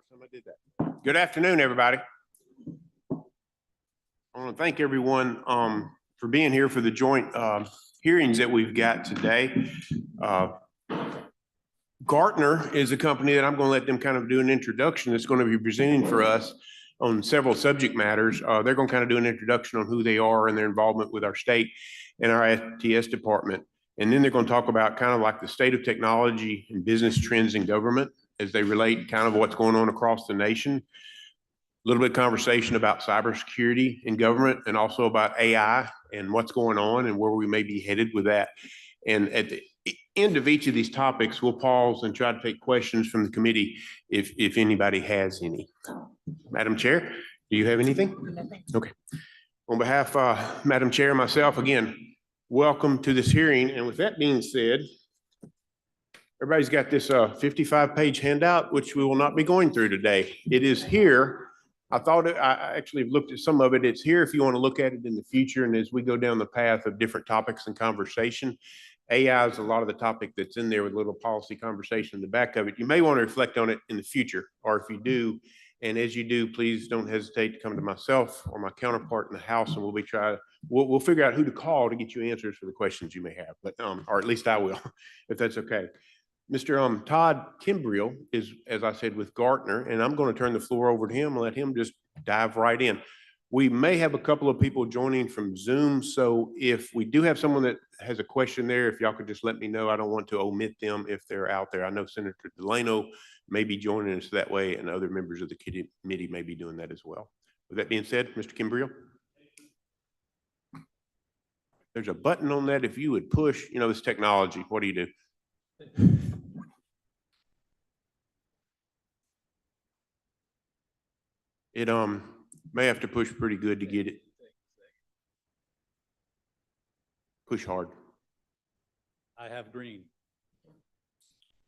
First time I did that. Good afternoon, everybody. I want to thank everyone for being here for the joint hearings that we've got today. Gartner is a company that I'm going to let them kind of do an introduction that's going to be presenting for us on several subject matters. They're going to kind of do an introduction on who they are and their involvement with our state and our STS department. And then they're going to talk about kind of like the state of technology and business trends in government as they relate kind of what's going on across the nation. A little bit of conversation about cybersecurity in government and also about AI and what's going on and where we may be headed with that. And at the end of each of these topics, we'll pause and try to take questions from the committee if anybody has any. Madam Chair, do you have anything? Nothing. Okay. On behalf of Madam Chair and myself, again, welcome to this hearing. And with that being said, everybody's got this 55-page handout, which we will not be going through today. It is here. I actually looked at some of it. It's here if you want to look at it in the future. And as we go down the path of different topics and conversation, AI is a lot of the topic that's in there with a little policy conversation in the back of it. You may want to reflect on it in the future, or if you do, and as you do, please don't hesitate to come to myself or my counterpart in the House, and we'll figure out who to call to get you answers for the questions you may have, but or at least I will, if that's okay. Mr. Todd Kimbrell is, as I said, with Gartner, and I'm going to turn the floor over to him and let him just dive right in. We may have a couple of people joining from Zoom, so if we do have someone that has a question there, if y'all could just let me know. I don't want to omit them if they're out there. I know Senator Delano may be joining us that way, and other members of the committee may be doing that as well. With that being said, Mr. Kimbrell. There's a button on that. If you would push, this technology, what do you do? It may have to push pretty good to get it. Push hard. I have green.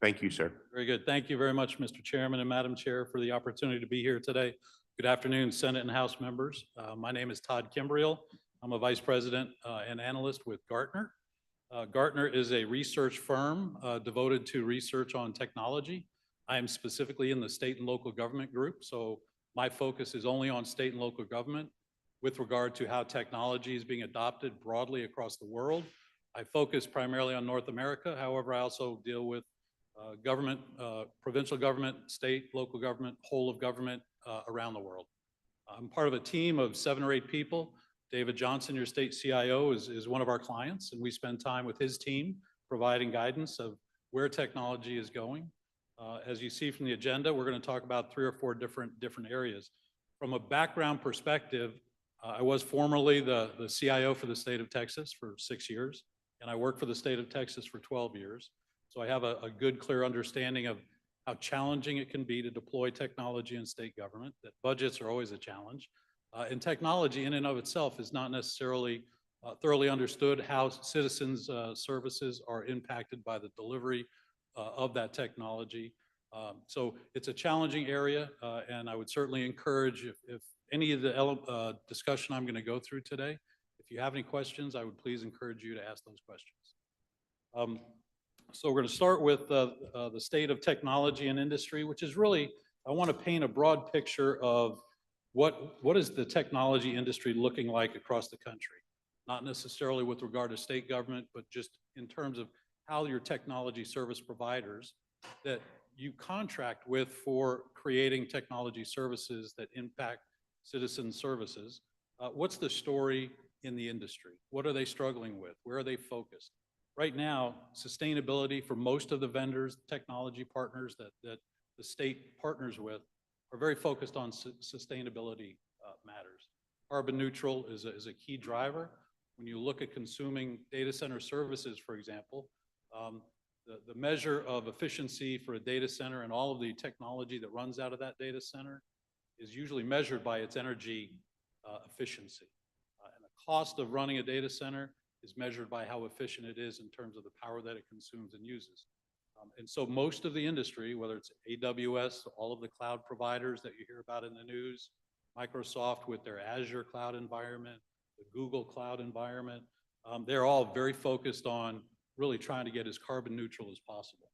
Thank you, sir. Very good. Thank you very much, Mr. Chairman and Madam Chair, for the opportunity to be here today. Good afternoon, Senate and House members. My name is Todd Kimbrell. I'm a vice president and analyst with Gartner. Gartner is a research firm devoted to research on technology. I am specifically in the state and local government group, so my focus is only on state and local government with regard to how technology is being adopted broadly across the world. I focus primarily on North America. However, I also deal with government, provincial government, state, local government, whole of government around the world. I'm part of a team of 7 or 8 people. David Johnson, your state CIO, is one of our clients, and we spend time with his team providing guidance of where technology is going. As you see from the agenda, we're going to talk about 3 or 4 different areas. From a background perspective, I was formerly the CIO for the state of Texas for 6 years, and I worked for the state of Texas for 12 years. So I have a good, clear understanding of how challenging it can be to deploy technology in state government, that budgets are always a challenge. And technology in and of itself is not necessarily thoroughly understood how citizens' services are impacted by the delivery of that technology. So it's a challenging area, and I would certainly encourage if any of the discussion I'm going to go through today, if you have any questions, I would please encourage you to ask those questions. So we're going to start with the state of technology and industry, which is really, I want to paint a broad picture of what is the technology industry looking like across the country, not necessarily with regard to state government, but just in terms of how your technology service providers that you contract with for creating technology services that impact citizen services. What's the story in the industry? What are they struggling with? Where are they focused? Right now, sustainability for most of the vendors, technology partners that the state partners with are very focused on sustainability matters. Carbon neutral is a key driver. When you look at consuming data center services, for example, the measure of efficiency for a data center and all of the technology that runs out of that data center is usually measured by its energy efficiency. And the cost of running a data center is measured by how efficient it is in terms of the power that it consumes and uses. And so most of the industry, whether it's AWS, all of the cloud providers that you hear about in the news, Microsoft with their Azure cloud environment, the Google cloud environment, they're all very focused on really trying to get as carbon neutral as possible.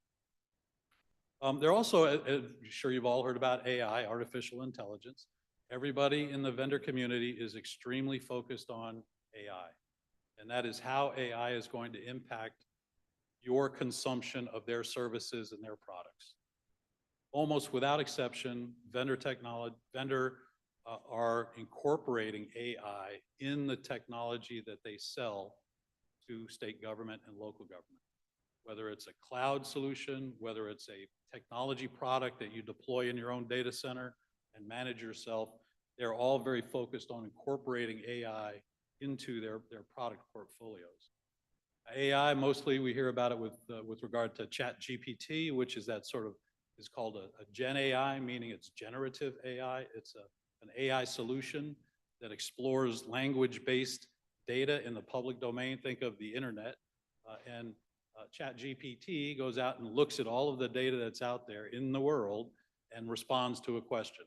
They're also, I'm sure you've all heard about AI, artificial intelligence. Everybody in the vendor community is extremely focused on AI. And that is how AI is going to impact your consumption of their services and their products. Almost without exception, vendor are incorporating AI in the technology that they sell to state government and local government. Whether it's a cloud solution, whether it's a technology product that you deploy in your own data center and manage yourself, they're all very focused on incorporating AI into their product portfolios. AI, mostly we hear about it with regard to ChatGPT, which is that sort of, is called a Gen AI, meaning it's generative AI. It's an AI solution that explores language-based data in the public domain. Think of the internet. And ChatGPT goes out and looks at all of the data that's out there in the world and responds to a question.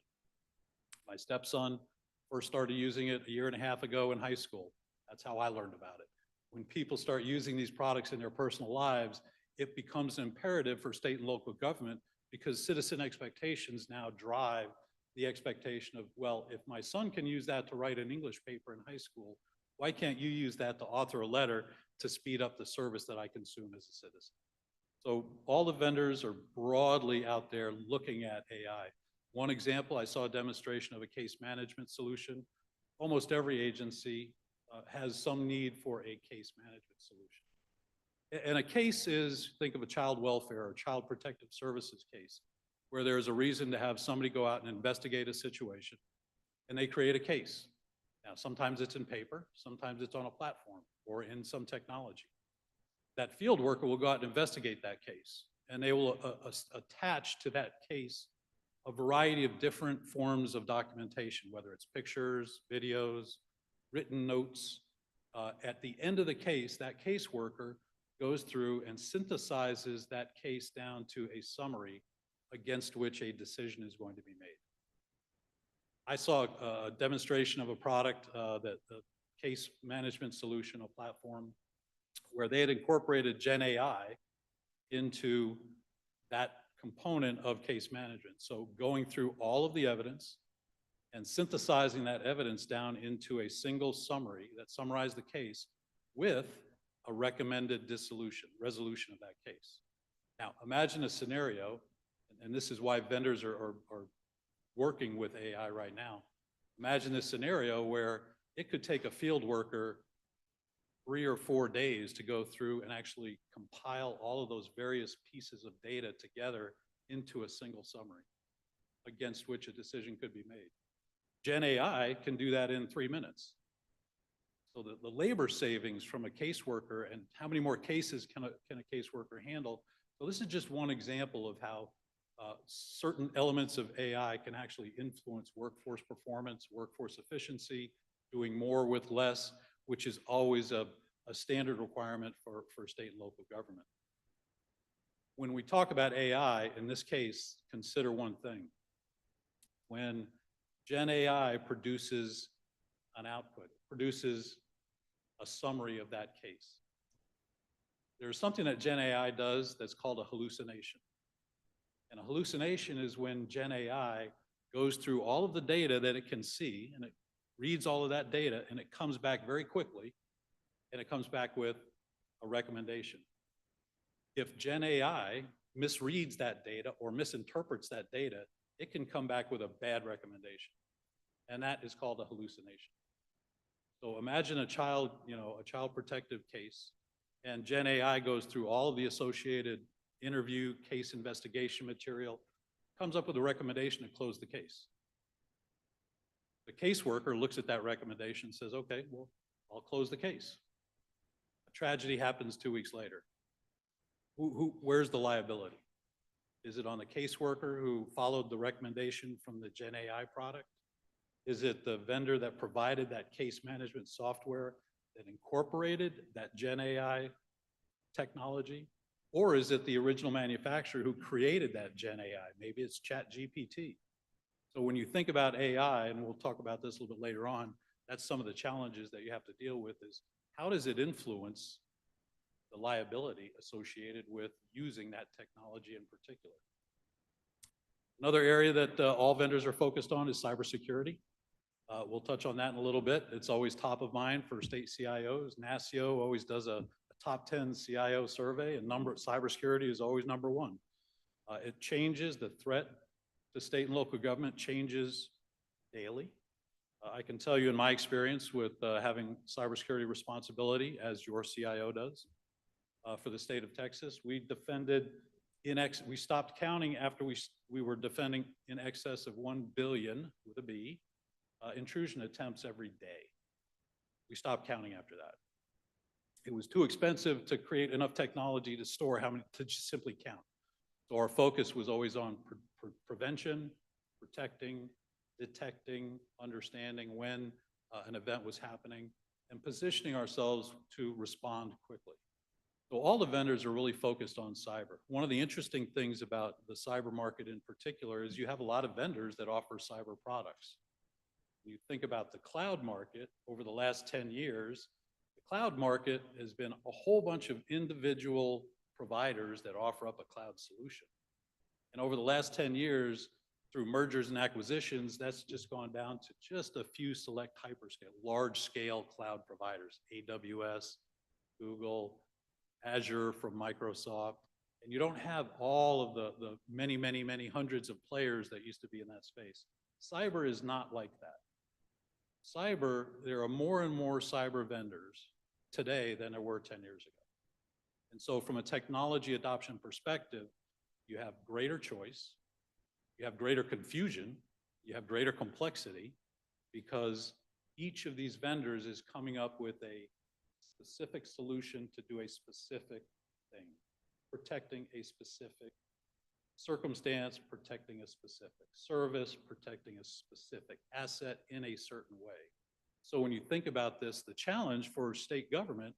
My stepson first started using it a year and a half ago in high school. That's how I learned about it. When people start using these products in their personal lives, it becomes imperative for state and local government because citizen expectations now drive the expectation of, well, if my son can use that to write an English paper in high school, why can't you use that to author a letter to speed up the service that I consume as a citizen? So all the vendors are broadly out there looking at AI. One example, I saw a demonstration of a case management solution. Almost every agency has some need for a case management solution. And a case is, think of a child welfare or child protective services case, where there's a reason to have somebody go out and investigate a situation, and they create a case. Now, sometimes it's in paper, sometimes it's on a platform or in some technology. That field worker will go out and investigate that case, and they will attach to that case a variety of different forms of documentation, whether it's pictures, videos, written notes. At the end of the case, that caseworker goes through and synthesizes that case down to a summary against which a decision is going to be made. I saw a demonstration of a product, that the case management solution, a platform, where they had incorporated Gen AI into that component of case management. So going through all of the evidence and synthesizing that evidence down into a single summary that summarized the case with a recommended resolution of that case. Now, imagine a scenario, and this is why vendors are working with AI right now. Imagine this scenario where it could take a field worker 3 or 4 days to go through and actually compile all of those various pieces of data together into a single summary against which a decision could be made. Gen AI can do that in 3 minutes. So the labor savings from a caseworker and how many more cases can a caseworker handle. So this is just one example of how certain elements of AI can actually influence workforce performance, workforce efficiency, doing more with less, which is always a standard requirement for state and local government. When we talk about AI, in this case, consider one thing. When Gen AI produces an output, produces a summary of that case, there's something that Gen AI does that's called a hallucination. And a hallucination is when Gen AI goes through all of the data that it can see, and it reads all of that data, and it comes back very quickly, and it comes back with a recommendation. If Gen AI misreads that data or misinterprets that data, it can come back with a bad recommendation. And that is called a hallucination. So imagine a child protective case, and Gen AI goes through all of the associated interview, case investigation material, comes up with a recommendation to close the case. The caseworker looks at that recommendation and says, okay, well, I'll close the case. A tragedy happens 2 weeks later. Where's the liability? Is it on the caseworker who followed the recommendation from the Gen AI product? Is it the vendor that provided that case management software that incorporated that Gen AI technology? Or is it the original manufacturer who created that Gen AI? Maybe it's ChatGPT. So when you think about AI, and we'll talk about this a little bit later on, that's some of the challenges that you have to deal with is how does it influence the liability associated with using that technology in particular? Another area that all vendors are focused on is cybersecurity. We'll touch on that in a little bit. It's always top of mind for state CIOs. NASCIO always does a top 10 CIO survey, and cybersecurity is always number one. It changes. The threat to state and local government changes daily. I can tell you in my experience with having cybersecurity responsibility, as your CIO does, for the state of Texas, we defended we stopped counting after we were defending in excess of 1 billion with a B intrusion attempts every day. We stopped counting after that. It was too expensive to create enough technology to store how many to just simply count. So our focus was always on prevention, protecting, detecting, understanding when an event was happening, and positioning ourselves to respond quickly. So all the vendors are really focused on cyber. One of the interesting things about the cyber market in particular is you have a lot of vendors that offer cyber products. When you think about the cloud market over the last 10 years, the cloud market has been a whole bunch of individual providers that offer up a cloud solution. And over the last 10 years, through mergers and acquisitions, that's just gone down to just a few select hyperscale, large scale cloud providers, AWS, Google, Azure from Microsoft, and you don't have all of the many hundreds of players that used to be in that space. Cyber is not like that. Cyber, there are more and more cyber vendors today than there were 10 years ago. And so from a technology adoption perspective, you have greater choice, you have greater confusion, you have greater complexity, because each of these vendors is coming up with a specific solution to do a specific thing, protecting a specific circumstance, protecting a specific service, protecting a specific asset in a certain way. So when you think about this, the challenge for state government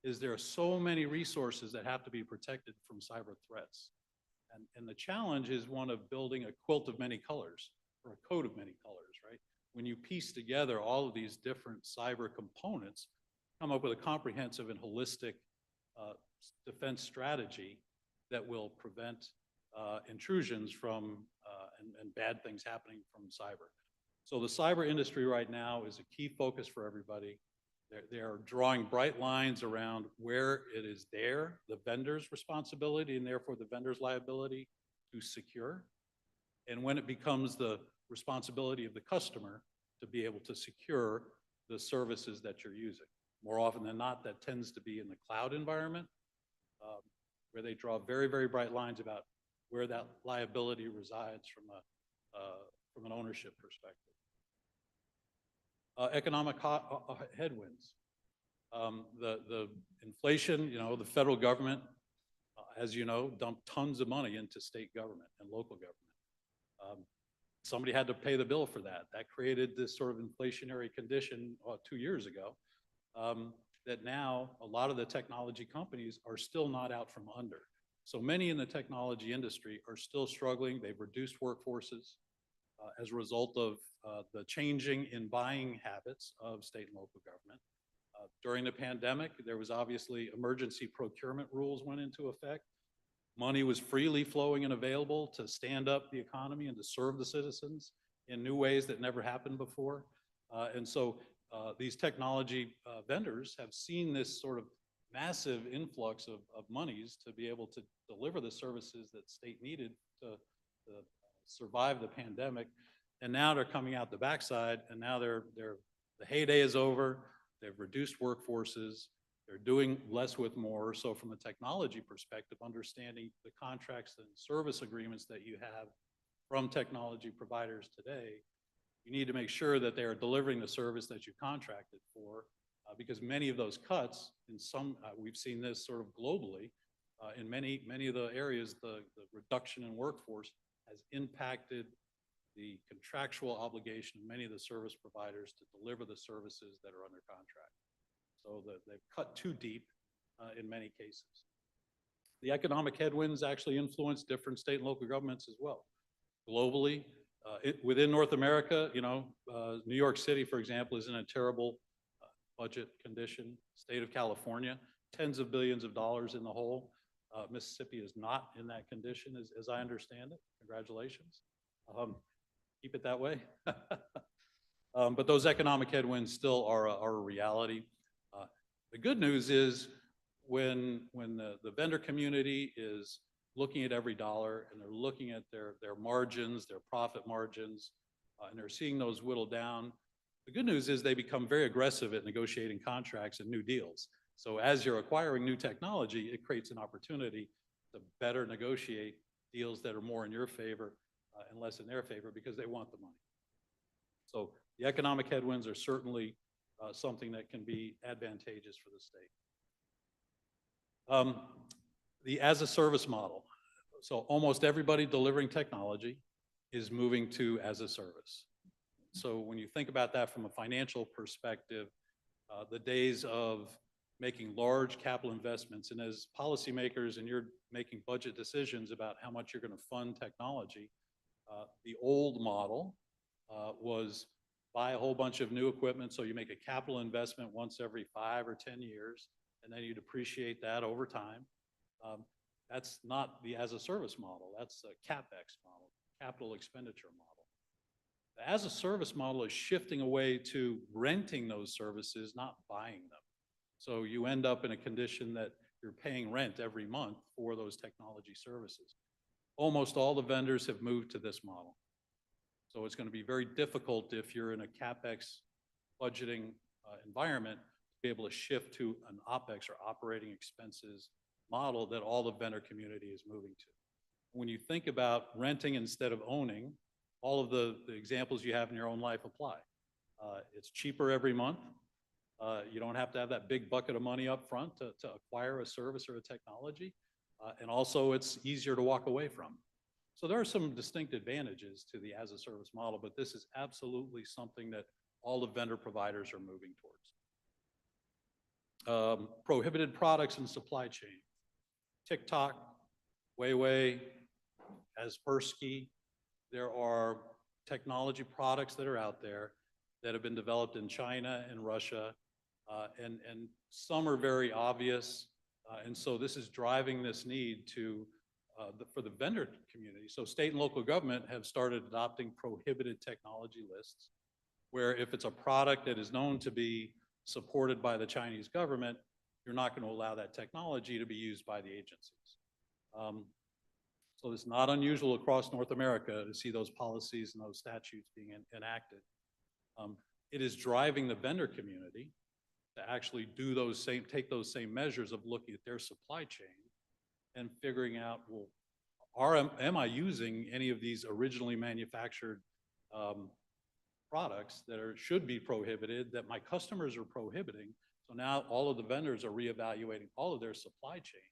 is there are so many resources that have to be protected from cyber threats. And the challenge is one of building a quilt of many colors, or a coat of many colors, right? When you piece together all of these different cyber components, come up with a comprehensive and holistic defense strategy that will prevent intrusions from and bad things happening from cyber. So the cyber industry right now is a key focus for everybody. They're drawing bright lines around where it is the vendor's responsibility, and therefore the vendor's liability to secure, and when it becomes the responsibility of the customer to be able to secure the services that you're using. More often than not, that tends to be in the cloud environment, where they draw very bright lines about where that liability resides from an ownership perspective. Economic headwinds. The inflation, the federal government, as you know, dumped tons of money into state government and local government. Somebody had to pay the bill for that. That created this sort of inflationary condition 2 years ago. That now a lot of the technology companies are still not out from under. So many in the technology industry are still struggling. They've reduced workforces as a result of the changing in buying habits of state and local government. During the pandemic, there was obviously emergency procurement rules went into effect. Money was freely flowing and available to stand up the economy and to serve the citizens in new ways that never happened before. And so these technology vendors have seen this sort of massive influx of monies to be able to deliver the services that state needed to survive the pandemic. And now they're coming out the backside, and now the heyday is over. They've reduced workforces. They're doing less with more. So from a technology perspective, understanding the contracts and service agreements that you have from technology providers today, you need to make sure that they are delivering the service that you contracted for, because many of those cuts, we've seen this sort of globally, in many of the areas, the reduction in workforce has impacted the contractual obligation of many of the service providers to deliver the services that are under contract. So they've cut too deep in many cases. The economic headwinds actually influence different state and local governments as well. Globally, within North America, New York City, for example, is in a terrible budget condition. State of California, tens of billions of dollars in the hole. Mississippi is not in that condition, as I understand it. Congratulations. Um, Keep it that way. But those economic headwinds still are a reality. Uh, The good news is when the vendor community is looking at every dollar and they're looking at their margins, their profit margins, and they're seeing those whittle down, the good news is they become very aggressive at negotiating contracts and new deals. So as you're acquiring new technology, it creates an opportunity to better negotiate deals that are more in your favor and less in their favor because they want the money. So the economic headwinds are certainly something that can be advantageous for the state. The as-a-service model. So almost everybody delivering technology is moving to as-a-service. So when you think about that from a financial perspective, the days of making large capital investments, and as policymakers and you're making budget decisions about how much you're going to fund technology, the old model was buy a whole bunch of new equipment, so you make a capital investment once every 5 or 10 years, and then you depreciate that over time. That's not the as-a-service model. That's a CapEx model, capital expenditure model. The as-a-service model is shifting away to renting those services, not buying them. So you end up in a condition that you're paying rent every month for those technology services. Almost all the vendors have moved to this model. So it's going to be very difficult if you're in a CapEx budgeting environment to be able to shift to an OpEx or operating expenses model that all the vendor community is moving to. When you think about renting instead of owning, all of the examples you have in your own life apply. It's cheaper every month. You don't have to have that big bucket of money up front to acquire a service or a technology. And also it's easier to walk away from. So there are some distinct advantages to the as-a-service model, but this is absolutely something that all the vendor providers are moving towards. Prohibited products and supply chain. TikTok, Huawei, Kaspersky. There are technology products that are out there that have been developed in China and Russia, and some are very obvious. And so this is driving this need to for the vendor community. So state and local government have started adopting prohibited technology lists, where if it's a product that is known to be supported by the Chinese government, you're not going to allow that technology to be used by the agencies. So it's not unusual across North America to see those policies and those statutes being enacted. It is driving the vendor community to actually do take those same measures of looking at their supply chain and figuring out, well, am I using any of these originally manufactured products that should be prohibited, that my customers are prohibiting? So now all of the vendors are reevaluating all of their supply chain,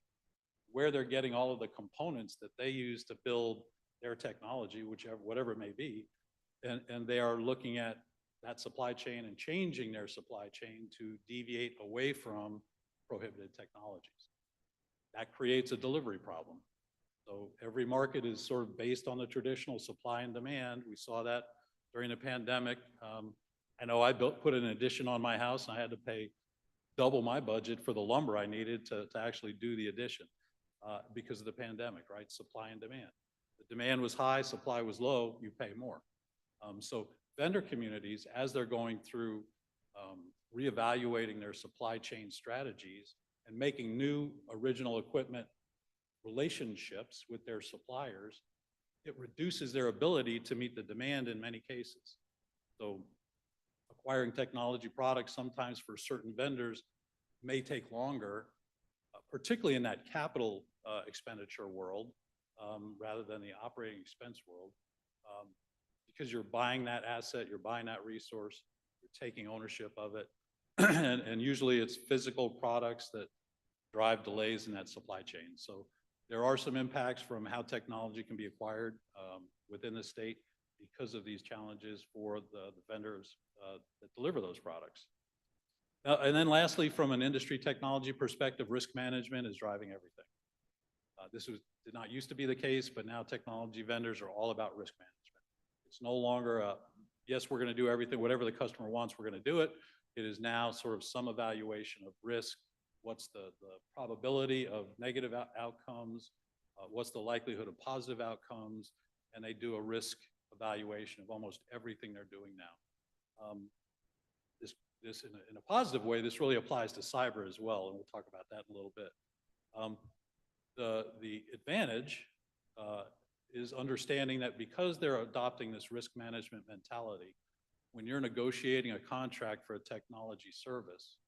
where they're getting all of the components that they use to build their technology, whatever it may be, and they are looking at that supply chain and changing their supply chain to deviate away from prohibited technologies. That creates a delivery problem. So every market is sort of based on the traditional supply and demand. We saw that during the pandemic. I know I put an addition on my house and I had to pay double my budget for the lumber I needed to actually do the addition because of the pandemic, right? Supply and demand. The demand was high, supply was low, you pay more. So vendor communities, as they're going through reevaluating their supply chain strategies and making new original equipment relationships with their suppliers, it reduces their ability to meet the demand in many cases. So acquiring technology products sometimes for certain vendors may take longer, particularly in that capital expenditure world rather than the operating expense world, because you're buying that asset, you're buying that resource, you're taking ownership of it, and usually it's physical products that drive delays in that supply chain. So there are some impacts from how technology can be acquired within the state because of these challenges for the vendors that deliver those products. And then lastly, from an industry technology perspective, risk management is driving everything. Did not used to be the case, but now technology vendors are all about risk management. It's no longer yes, we're going to do everything, whatever the customer wants, we're going to do it. It is now sort of some evaluation of risk. What's the probability of negative outcomes? What's the likelihood of positive outcomes? And they do a risk evaluation of almost everything they're doing now. This in a positive way, this really applies to cyber as well, and we'll talk about that in a little bit. The advantage is understanding that because they're adopting this risk management mentality, when you're negotiating a contract for a technology service,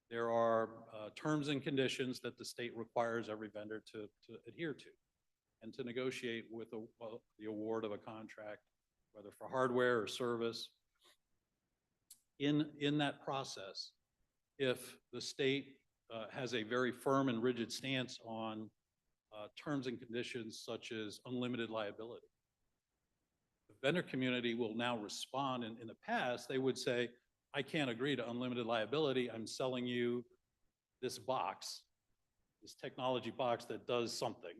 there are terms and conditions that the state requires every vendor to adhere to and to negotiate with the award of a contract, whether for hardware or service. In that process, if the state has a very firm and rigid stance on terms and conditions such as unlimited liability, the vendor community will now respond. In the past, they would say, I can't agree to unlimited liability. I'm selling you this box, this technology box that does something,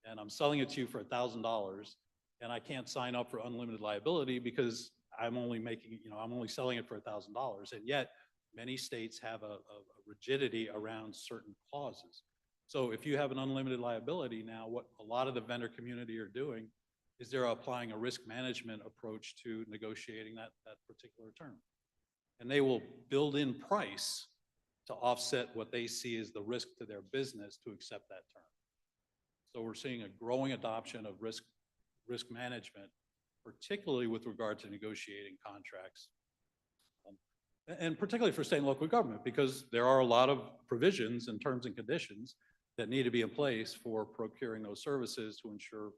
and I'm selling it to you for $1,000, and I can't sign up for unlimited liability because I'm only making, I'm only selling it for $1,000. And yet many states have a rigidity around certain clauses. So if you have an unlimited liability now, what a lot of the vendor community are doing is they're applying a risk management approach to negotiating that particular term. And they will build in price to offset what they see as the risk to their business to accept that term. So we're seeing a growing adoption of risk management, particularly with regard to negotiating contracts. And particularly for state and local government, because there are a lot of provisions and terms and conditions that need to be in place for procuring those services to ensure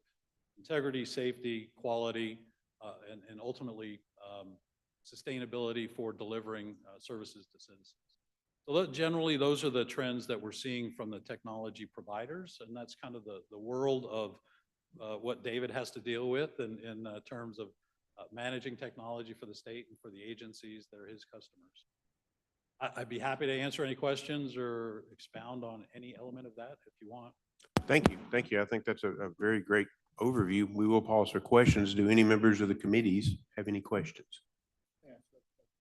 integrity, safety, quality, and ultimately sustainability for delivering services to citizens. So generally, those are the trends that we're seeing from the technology providers, and that's kind of the world of what David has to deal with in terms of managing technology for the state and for the agencies that are his customers. I'd be happy to answer any questions or expound on any element of that if you want. Thank you. Thank you. I think that's a very great overview. We will pause for questions. Do any members of the committees have any questions?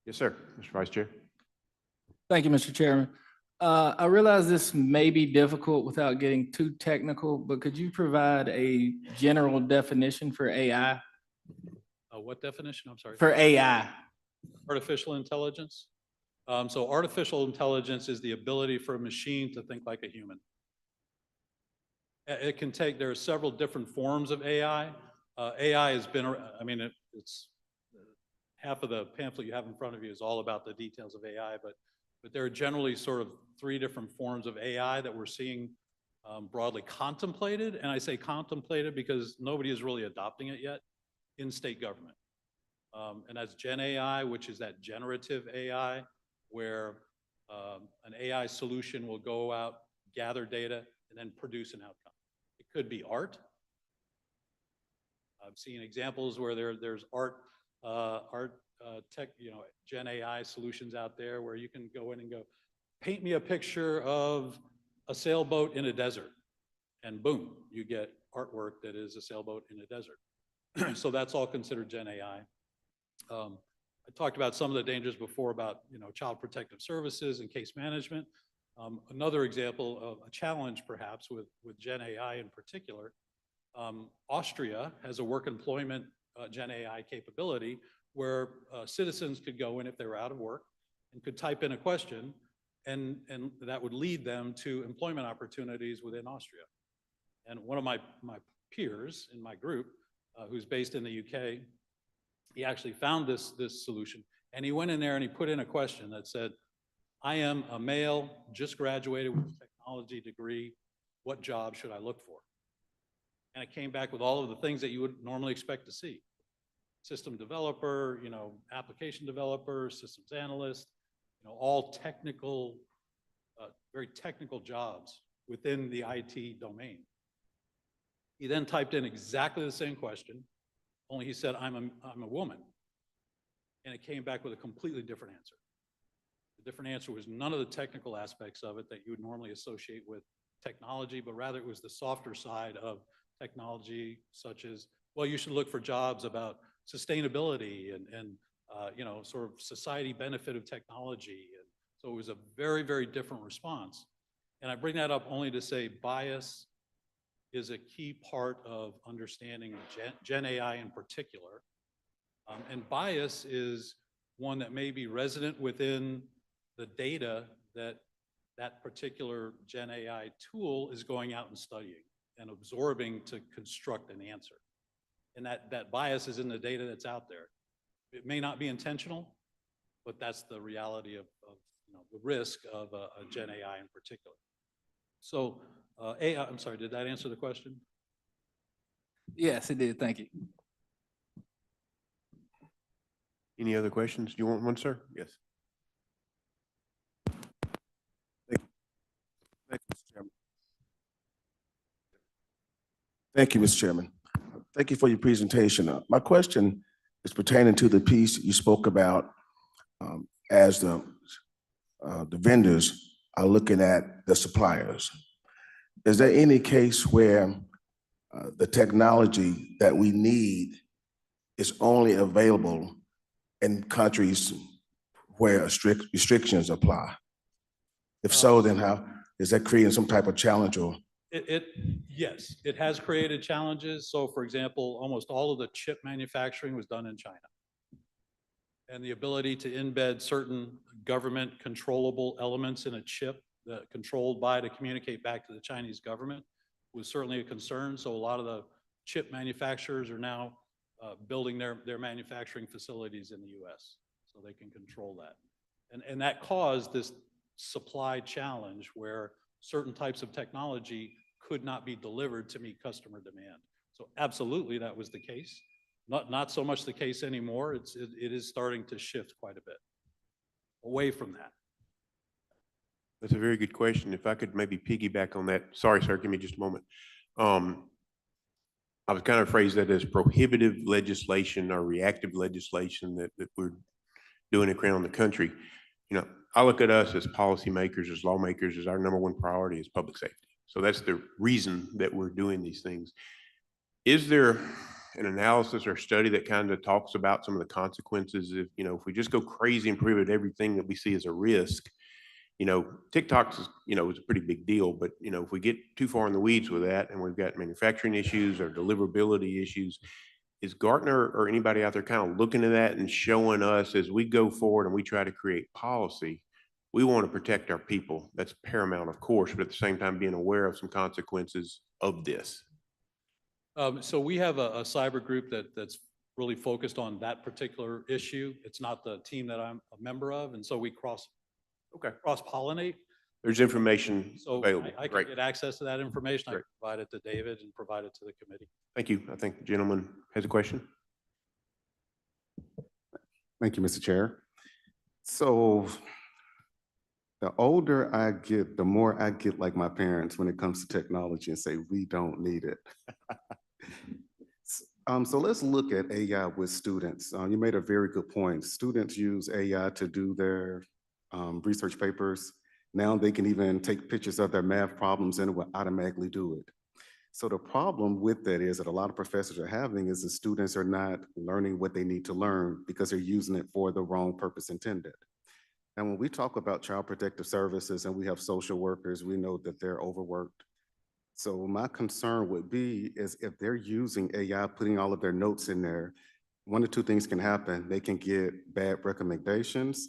Yes, sir. Mr. Vice Chair. Thank you, Mr. Chairman. I realize this may be difficult without getting too technical, but could you provide a general definition for AI? What definition? I'm sorry. For AI. Artificial intelligence. So artificial intelligence is the ability for a machine to think like a human. It can take, there are several different forms of AI. AI has been, I mean, it's half of the pamphlet you have in front of you is all about the details of AI, but there are generally sort of 3 different forms of AI that we're seeing broadly contemplated. And I say contemplated because nobody is really adopting it yet in state government. And that's Gen AI, which is that generative AI, where an AI solution will go out, gather data, and then produce an outcome. It could be art. I've seen examples where there's art tech, Gen AI solutions out there where you can go in and go, paint me a picture of a sailboat in a desert, and boom, you get artwork that is a sailboat in a desert. So that's all considered Gen AI. I talked about some of the dangers before about child protective services and case management. Another example of a challenge perhaps with Gen AI in particular, Austria has a work employment Gen AI capability where citizens could go in if they were out of work and could type in a question, and that would lead them to employment opportunities within Austria. And one of my peers in my group, who's based in the UK, he actually found this solution, and he went in there and he put in a question that said, I am a male, just graduated with a technology degree. What job should I look for? And it came back with all of the things that you would normally expect to see. System developer, application developer, systems analyst, all technical, very technical jobs within the IT domain. He then typed in exactly the same question, only he said, I'm a woman. And it came back with a completely different answer. The different answer was none of the technical aspects of it that you would normally associate with technology, but rather it was the softer side of technology, such as, well, you should look for jobs about sustainability and sort of society benefit of technology. And so it was a very, very different response. And I bring that up only to say bias is a key part of understanding Gen AI in particular. And bias is one that may be resident within the data that that particular Gen AI tool is going out and studying and absorbing to construct an answer. And that bias is in the data that's out there. It may not be intentional, but that's the reality of the risk of a Gen AI in particular. So AI, I'm sorry, did that answer the question? Yes, it did. Thank you. Any other questions? Do you want one, sir? Yes. Thank you, Mr. Chairman. Thank you for your presentation. My question is pertaining to the piece you spoke about as the vendors are looking at the suppliers. Is there any case where the technology that we need is only available in countries where strict restrictions apply? If so, then how is that creating some type of challenge or? Yes, it has created challenges. So for example, almost all of the chip manufacturing was done in China. And the ability to embed certain government controllable elements in a chip that controlled by to communicate back to the Chinese government was certainly a concern. So a lot of the chip manufacturers are now building their manufacturing facilities in the US so they can control that. And that caused this supply challenge where certain types of technology could not be delivered to meet customer demand. So absolutely that was the case. Not so much the case anymore. It is starting to shift quite a bit away from that. That's a very good question. If I could maybe piggyback on that. Sorry, sir, give me just a moment. I was kind of phrased that as prohibitive legislation or reactive legislation that we're doing around the country. You know, I look at us as policymakers, as lawmakers, as our number one priority is public safety. So that's the reason that we're doing these things. Is there an analysis or study that kind of talks about some of the consequences if we just go crazy and prohibit everything that we see as a risk? TikTok's is a pretty big deal, but if we get too far in the weeds with that and we've got manufacturing issues or deliverability issues, is Gartner or anybody out there kind of looking at that and showing us as we go forward and we try to create policy, we want to protect our people? That's paramount, of course, but at the same time being aware of some consequences of this. So we have a cyber group that's really focused on that particular issue. It's not the team that I'm a member of, and so we cross-pollinate. There's information So available. I can Great. get access to that information. I Great. can provide it to David and provide it to the committee. Thank you. I think the gentleman has a question. Thank you, Mr. Chair. So the older I get, the more I get like my parents when it comes to technology and say, we don't need it. So let's look at AI with students. You made a very good point. Students use AI to do their research papers. Now they can even take pictures of their math problems and it will automatically do it. So the problem with that is that a lot of professors are having is the students are not learning what they need to learn because they're using it for the wrong purpose intended. And when we talk about child protective services and we have social workers, we know that they're overworked. So my concern would be is if they're using AI, putting all of their notes in there, one of two things can happen. They can get bad recommendations.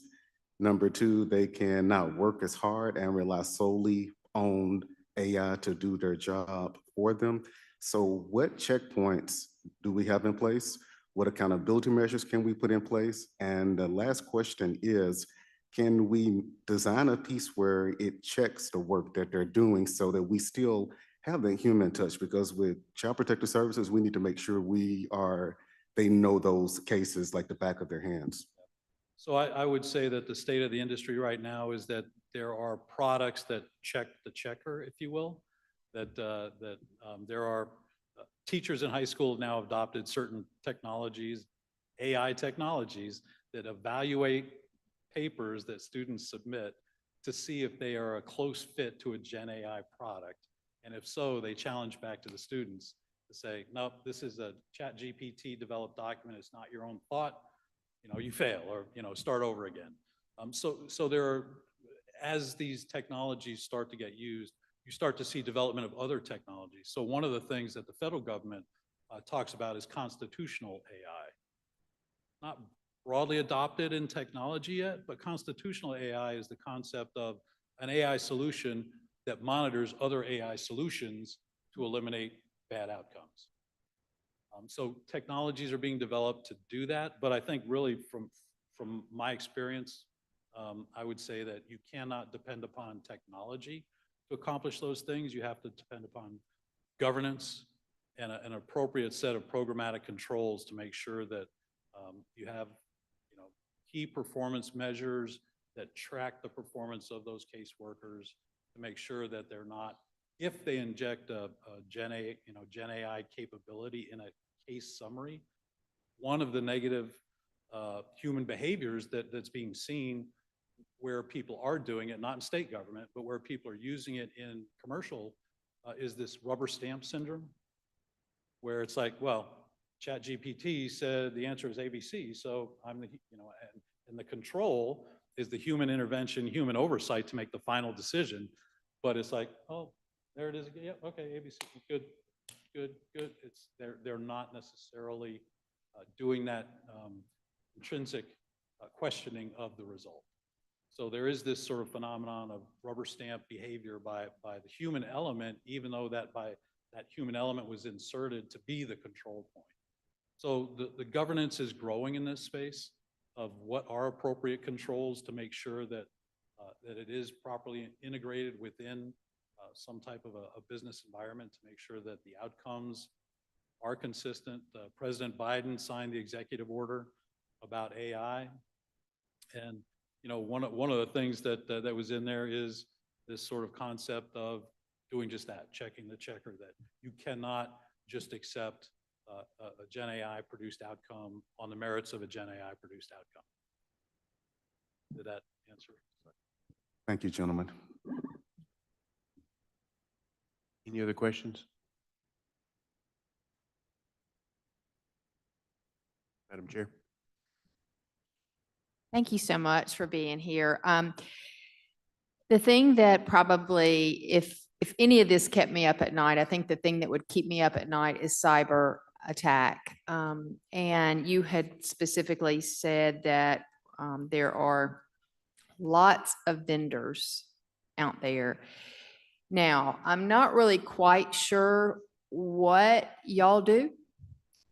Number two, they can not work as hard and rely solely on AI to do their job for them. So what checkpoints do we have in place? What accountability measures can we put in place? And the last question is, can we design a piece where it checks the work that they're doing so that we still have that human touch? Because with child protective services, we need to make sure they know those cases like the back of their hands. So I would say that the state of the industry right now is that there are products that check the checker, if you will, that there are teachers in high school now adopted certain technologies, AI technologies that evaluate papers that students submit to see if they are a close fit to a Gen AI product. And if so, they challenge back to the students to say, nope, this is a ChatGPT developed document. It's not your own thought. You fail or, start over again. So there are, as these technologies start to get used, you start to see development of other technologies. space. So one of the things that the federal government talks about is constitutional AI. Not broadly adopted in technology yet, but constitutional AI is the concept of an AI solution that monitors other AI solutions to eliminate bad outcomes. So technologies are being developed to do that, but I think really from my experience, I would say that you cannot depend upon technology to accomplish those things. You have to depend upon governance and an appropriate set of programmatic controls to make sure that you have, key performance measures that track the performance of those caseworkers to make sure that they're not, if they inject a Gen AI capability in a case summary, one of the negative human behaviors that's being seen where people are doing it, not in state government, but where people are using it in commercial, is this rubber stamp syndrome, where it's like, well, ChatGPT said the answer is ABC, so I'm the, and the control is the human intervention, human oversight to make the final decision. But it's like, oh, there it is again. Yep, okay, ABC, good, good, good. It's they're not necessarily doing that intrinsic questioning of the result. So there is this sort of phenomenon of rubber stamp behavior by the human element, even though that human element was inserted to be the control point. So the governance is growing in this space of what are appropriate controls to make sure that that it is properly integrated within some type of a business environment to make sure that the outcomes are consistent. President Biden signed the executive order about AI, and one of the things that was in there is this sort of concept of doing just that, checking the checker, that you cannot just accept a Gen AI produced outcome on the merits of a Gen AI produced outcome. Did that answer? Thank you, gentlemen. Any other questions? Madam Chair. Thank you so much for being here. The thing that probably, if any of this kept me up at night, I think the thing that would keep me up at night is cyber attack. And you had specifically said that there are lots of vendors out there. Now, I'm not really quite sure what y'all do.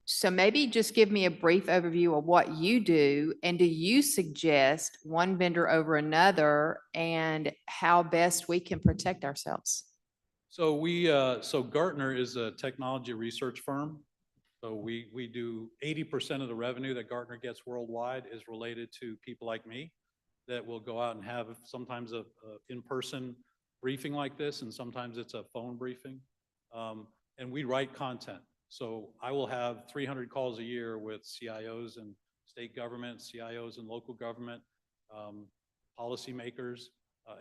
So maybe just give me a brief overview of what you do, and do you suggest one vendor over another, and how best we can protect ourselves? So so Gartner is a technology research firm. So we do 80% of the revenue that Gartner gets worldwide is related to people like me that will go out and have sometimes a in-person briefing like this, and sometimes it's a phone briefing. And we write content. So I will have 300 calls a year with CIOs and state government, CIOs and local government, policymakers,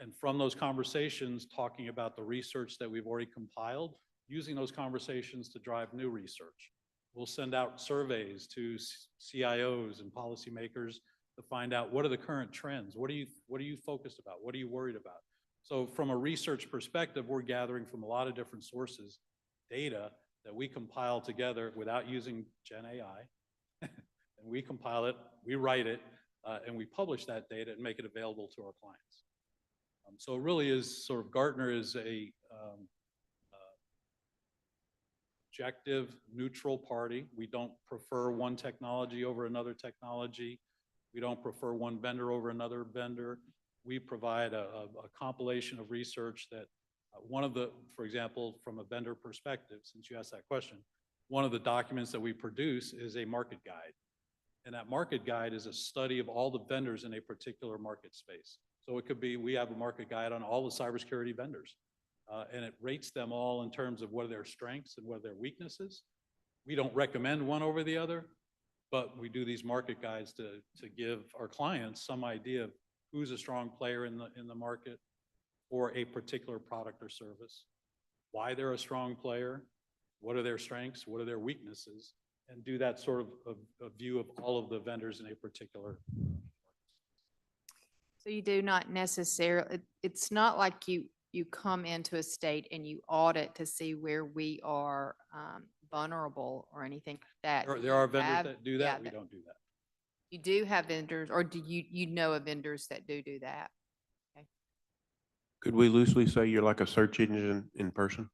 and from those conversations, talking about the research that we've already compiled, using those conversations to drive new research. We'll send out surveys to CIOs and policymakers to find out what are the current trends, what are you focused about, what are you worried about. So from a research perspective, we're gathering from a lot of different sources data that we compile together without using Gen AI. And we compile it, we write it, and we publish that data and make it available to our clients. So it really is sort of, Gartner is a objective, neutral party. We don't prefer one technology over another technology. We don't prefer one vendor over another vendor. We provide a compilation of research that for example, from a vendor perspective, since you asked that question, one of the documents that we produce is a market guide. And that market guide is a study of all the vendors in a particular market space. So it could be, we have a market guide on all the cybersecurity vendors, and it rates them all in terms of what are their strengths and what are their weaknesses. We don't recommend one over the other, but we do these market guides to give our clients some idea of who's a strong player in the market for a particular product or service, why they're a strong player, what are their strengths, what are their weaknesses, and do that sort of a view of all of the vendors in a particular. So you do not necessarily, it's not like you you come into a state and you audit to see where we are vulnerable or anything like that. There are You vendors have- that do yeah, that. We don't do that. You do have vendors, or do you know of vendors that do that? Could we loosely say you're like a search engine in person?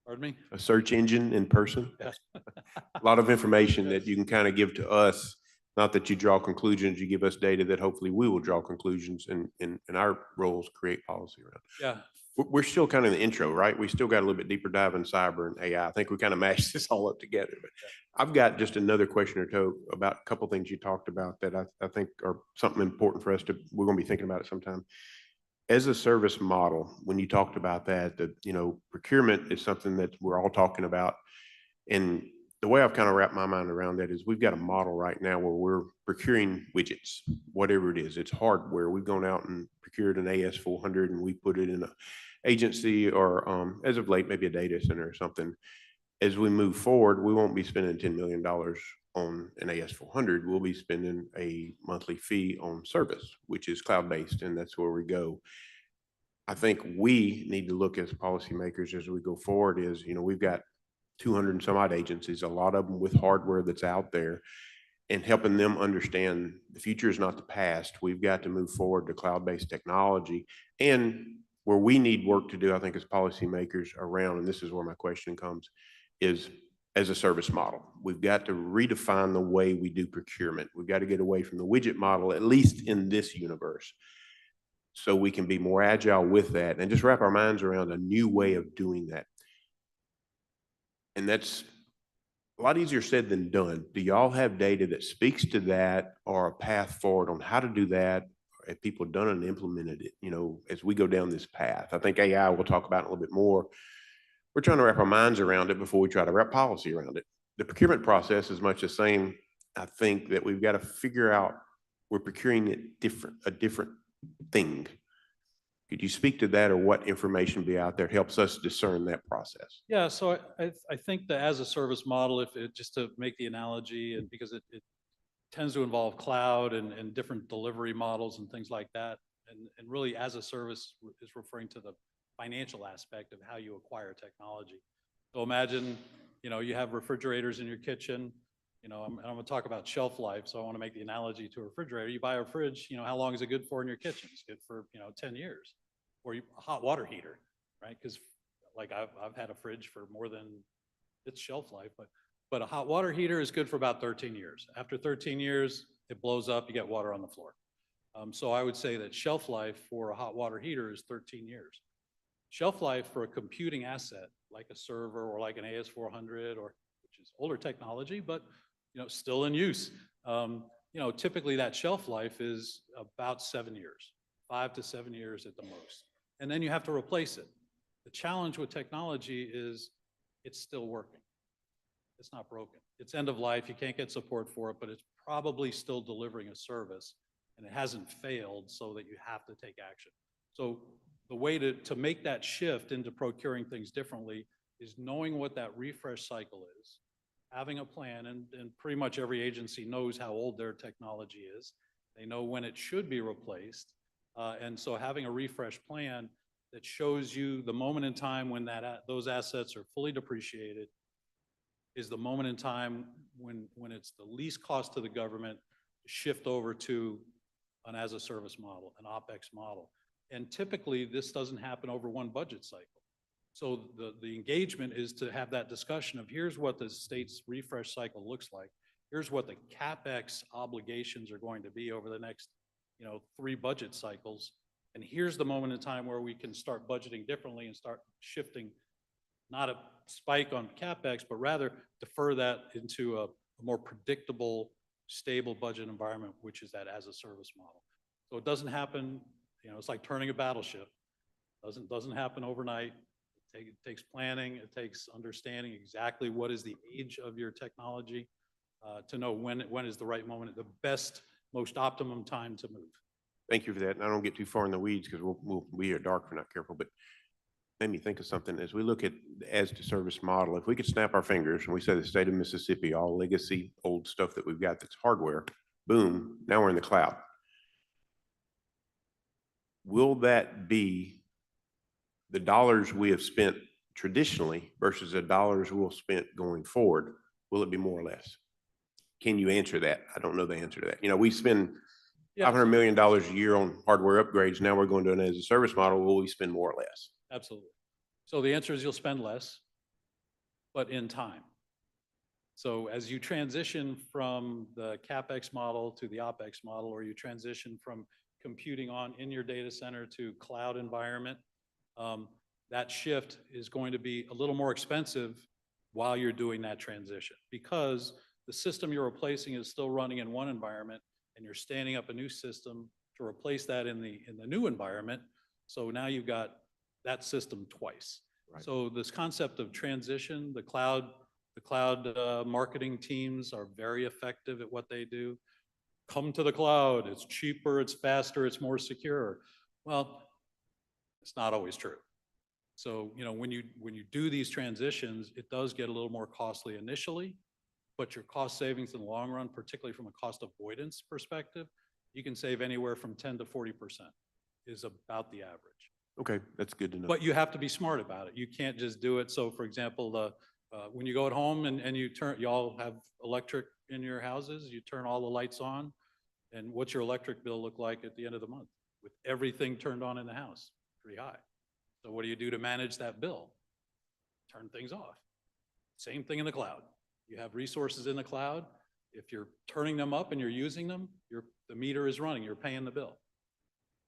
Pardon me? A search engine in person? Yes. A lot of information that you can kind of give to us. Not that you draw conclusions, you give us data that hopefully we will draw conclusions and our roles create policy around. Yeah, We're still kind of in the intro, right? We still got a little bit deeper dive in cyber and AI. I think we kind of mashed this all up together, but I've got just another question or two about a couple things you talked about that I think are something important for us to, we're going to be thinking about it sometime. As a service model, when you talked about that, procurement is something that we're all talking about. And the way I've kind of wrapped my mind around that is we've got a model right now where we're procuring widgets, whatever it is. It's hardware. We've gone out and procured an AS400 and we put it in an agency or as of late, maybe a data center or something. As we move forward, we won't be spending $10 million on an AS400. We'll be spending a monthly fee on service, which is cloud-based, and that's where we go. I think we need to look as policymakers as we go forward is, we've got 200 and some odd agencies, a lot of them with hardware that's out there, and helping them understand the future is not the past. We've got to move forward to cloud-based technology. And where we need work to do, I think, as policymakers around, and this is where my question comes, is as a service model. We've got to redefine the way we do procurement. We've got to get away from the widget model, at least in this universe, so we can be more agile with that and just wrap our minds around a new way of doing that. And that's a lot easier said than done. Do y'all have data that speaks to that or a path forward on how to do that? Have people done it and implemented it, as we go down this path? I think AI we'll talk about it a little bit more. We're trying to wrap our minds around it before we try to wrap policy around it. The procurement process is much the same. I think that we've got to figure out we're procuring it a different thing. Could you speak to that or what information be out there helps us discern that process? yeah. So I think that as a service model, just to make the analogy, and because it tends to involve cloud and different delivery models and things like that. And really as a service is referring to the financial aspect of how you acquire technology. So imagine, you have refrigerators in your kitchen, I'm going to talk about shelf life. So I want to make the analogy to a refrigerator. You buy a fridge, how long is it good for in your kitchen? It's good for, 10 years. Or a hot water heater, right? Because like I've had a fridge for more than its shelf life, but a hot water heater is good for about 13 years. After 13 years, it blows up, you get water on the floor. So I would say that shelf life for a hot water heater is 13 years. Shelf life for a computing asset, like a server or like an AS400, which is older technology, but still in use. Typically that shelf life is about 7 years, 5 to 7 years at the most. And then you have to replace it. The challenge with technology is it's still working. It's not broken. It's end of life. You can't get support for it, but it's probably still delivering a service and it hasn't failed so that you have to take action. So the way to make that shift into procuring things differently is knowing what that refresh cycle is, having a plan, and pretty much every agency knows how old their technology is. They know when it should be replaced. And so having a refresh plan that shows you the moment in time when those assets are fully depreciated is the moment in time when it's the least cost to the government to shift over to an as-a-service model, an OpEx model. And typically, this doesn't happen over one budget cycle. So the engagement is to have that discussion of here's what the state's refresh cycle looks like. Here's what the CapEx obligations are going to be over the next 3 budget cycles. And here's the moment in time where we can start budgeting differently and start shifting, not a spike on CapEx, but rather defer that into a more predictable, stable budget environment, which is that as a service model. So it doesn't happen, it's like turning a battleship. Doesn't happen overnight. It takes planning. It takes understanding exactly what is the age of your technology to know when is the right moment, the best, most optimum time to move. Thank you for that. And I don't get too far in the weeds because we'll be here dark if we're not careful, but made me think of something. As we look at the as to service model, if we could snap our fingers and we say the state of Mississippi, all legacy, old stuff that we've got that's hardware, boom, now we're in the cloud. Will that be the dollars we have spent traditionally versus the dollars we'll spend going forward, will it be more or less? Can you answer that? I don't know the answer to that. You know, we spend Yeah, $500 million a year on hardware upgrades. Now we're going to an as a service model. Will we spend more or less? absolutely. So the answer is you'll spend less, but in time. So as you transition from the CapEx model to the OpEx model, or you transition from computing in your data center to cloud environment, that shift is going to be a little more expensive while you're doing that transition, because the system you're replacing is still running in one environment and you're standing up a new system to replace that in the new environment. So now you've got that system twice. Right. So this concept of transition, the cloud marketing teams are very effective at what they do. Come to the cloud, it's cheaper, it's faster, it's more secure. Well, it's not always true. So, you know, when you do these transitions, it does get a little more costly initially, but your cost savings in the long run, particularly from a cost avoidance perspective, you can save anywhere from 10 to 40% is about the average. Okay, that's good to know. But you have to be smart about it. You can't just do it. So for example, when you go at home and you all have electric in your houses, you turn all the lights on, and what's your electric bill look like at the end of the month? With everything turned on in the house, pretty high. So what do you do to manage that bill? Turn things off. Same thing in the cloud. You have resources in the cloud. If you're turning them up and you're using them, the meter is running, you're paying the bill.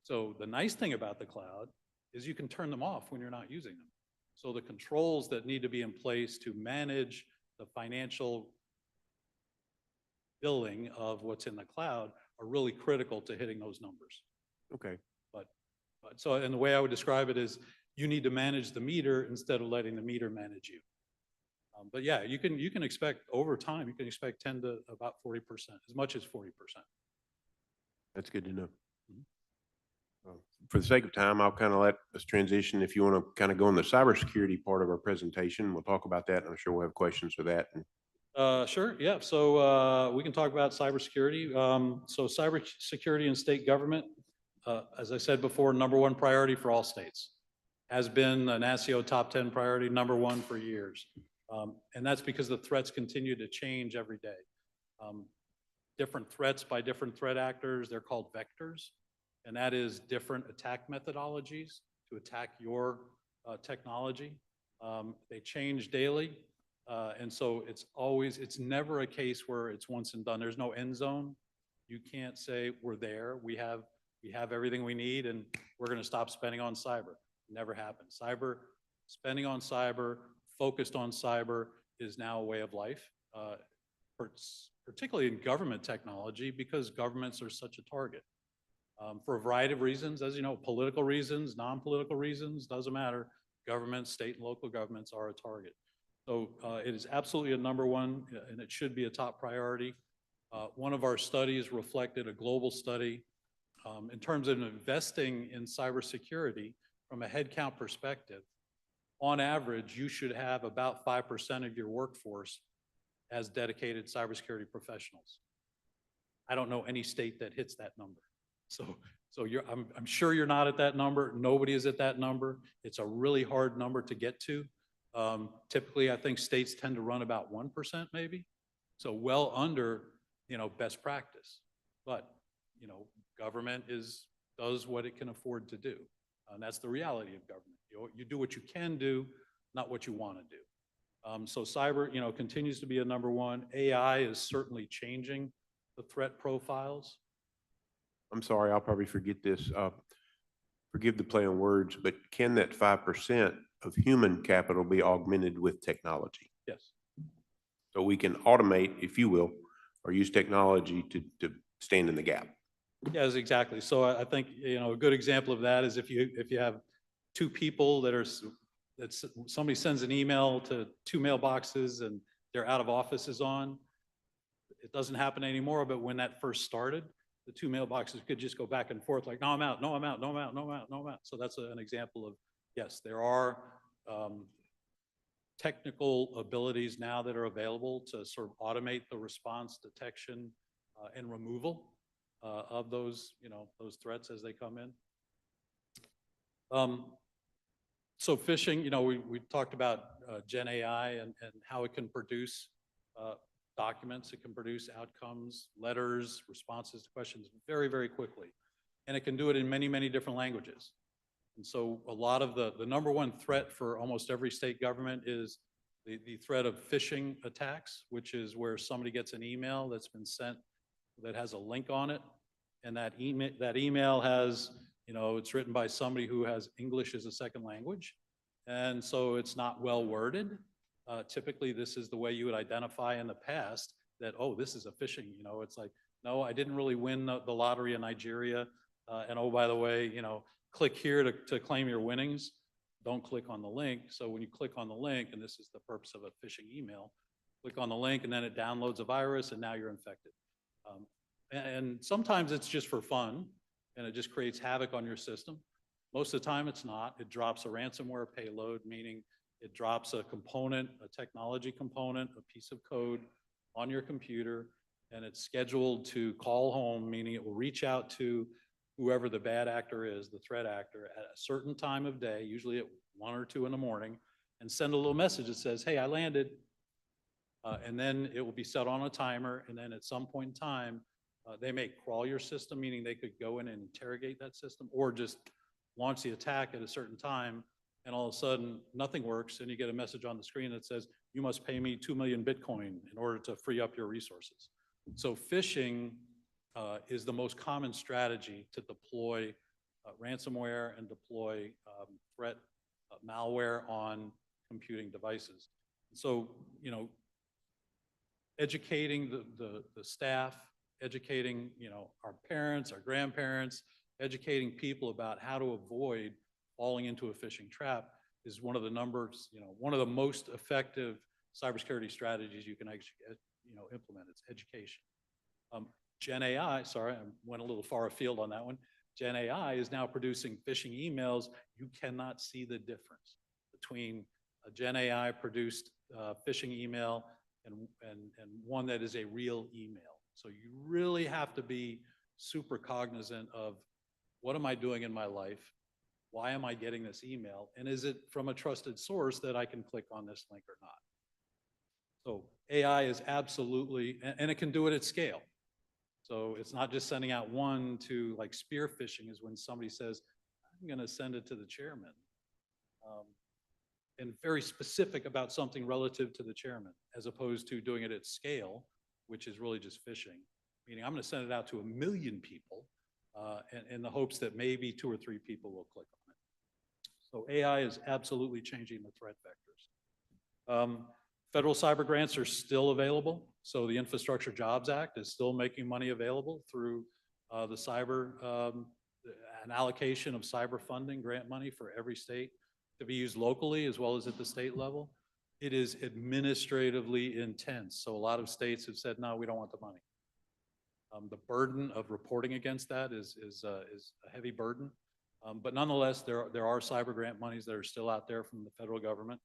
So the nice thing about the cloud is you can turn them off when you're not using them. So the controls that need to be in place to manage the financial billing of what's in the cloud are really critical to hitting those numbers. Okay, So, and the way I would describe it is you need to manage the meter instead of letting the meter manage you. But yeah, you can expect over time, you can expect 10 to about 40%, as much as 40%. that's good to know. Mhm. For the sake of time, I'll kind of let us transition. If you want to kind of go in the cybersecurity part of our presentation, we'll talk about that. I'm sure we'll have questions for that. Sure, yeah. So we can talk about cybersecurity. So cybersecurity in state government, as I said before, #1 priority for all states. Has been an ASIO top 10 priority, #1 for years. And that's because the threats continue to change every day. Different threats by different threat actors, they're called vectors. And that is different attack methodologies to attack your technology. They change daily. And so it's never a case where it's once and done. There's no end zone. You can't say we're there. We have everything we need and we're going to stop spending on cyber. Never happened. Spending on cyber, focused on cyber is now a way of life, particularly in government technology, because governments are such a target. For a variety of reasons, as you know, political reasons, non-political reasons, doesn't matter. Governments, state and local governments are a target. So it is absolutely a #1, and it should be a top priority. One of our studies reflected a global study in terms of investing in cybersecurity from a headcount perspective. On average, you should have about 5% of your workforce as dedicated cybersecurity professionals. I don't know any state that hits that number. So I'm sure you're not at that number. Nobody is at that number. It's a really hard number to get to. Typically, I think states tend to run about 1% maybe. So well under, best practice. But, government does what it can afford to do. And that's the reality of government. You do what you can do, not what you want to do. So cyber, continues to be a #1. AI is certainly changing the threat profiles. I'm sorry, I'll probably forget this. Forgive the play on words, but can that 5% of human capital be augmented with technology? Yes. So we can automate, if you will, or use technology to stand in the gap. Yes, exactly. So I think, a good example of that is if you have two people that somebody sends an email to two mailboxes and their out of office is on. It doesn't happen anymore, but when that first started, the two mailboxes could just go back and forth like, no, I'm out, no, I'm out, no, I'm out, no, I'm out, no, I'm out. So that's an example of, yes, there are technical abilities now that are available to sort of automate the response, detection, and removal of those, those threats as they come in. So phishing, we talked about Gen AI and how it can produce documents, it can produce outcomes, letters, responses to questions very, very quickly. And it can do it in many, many different languages. And so a lot of the number one threat for almost every state government is the threat of phishing attacks, which is where somebody gets an email that's been sent that has a link on it. And that email has, it's written by somebody who has English as a second language. And so it's not well worded. Typically, this is the way you would identify in the past that, oh, this is a phishing, it's like, no, I didn't really win the lottery in Nigeria. And oh, by the way, click here to claim your winnings. Don't click on the link. So when you click on the link, and this is the purpose of a phishing email, click on the link and then it downloads a virus and now you're infected. And sometimes it's just for fun and it just creates havoc on your system. Most of the time it's not. It drops a ransomware payload, meaning it drops a component, a technology component, a piece of code on your computer, and it's scheduled to call home, meaning it will reach out to whoever the bad actor is, the threat actor, at a certain time of day, usually at 1 or 2 in the morning, and send a little message that says, hey, I landed. And then it will be set on a timer, and then at some point in time, they may crawl your system, meaning they could go in and interrogate that system, or just launch the attack at a certain time, and all of a sudden, nothing works, and you get a message on the screen that says, you must pay me 2 million Bitcoin in order to free up your resources. So phishing is the most common strategy to deploy ransomware and deploy threat malware on computing devices. So, educating the staff, educating, our parents, our grandparents, educating people about how to avoid falling into a phishing trap is one of the one of the most effective cybersecurity strategies you can actually, implement. It's education. Gen AI, sorry, I went a little far afield on that one. Gen AI is now producing phishing emails. You cannot see the difference between a Gen AI produced phishing email and one that is a real email. So you really have to be super cognizant of what am I doing in my life? Why am I getting this email? And is it from a trusted source that I can click on this link or not? So AI is absolutely, and it can do it at scale. So it's not just sending out one to, like, spear phishing is when somebody says, I'm going to send it to the chairman. And very specific about something relative to the chairman, as opposed to doing it at scale, which is really just phishing. Meaning I'm going to send it out to 1 million people in the hopes that maybe 2 or 3 people will click on it. So AI is absolutely changing the threat vectors. Federal cyber grants are still available. So the Infrastructure Jobs Act is still making money available through the cyber, an allocation of cyber funding, grant money for every state to be used locally as well as at the state level. It is administratively intense. So a lot of states have said, no, we don't want the money. The burden of reporting against that is a heavy burden. But nonetheless, there are cyber grant monies that are still out there from the federal government.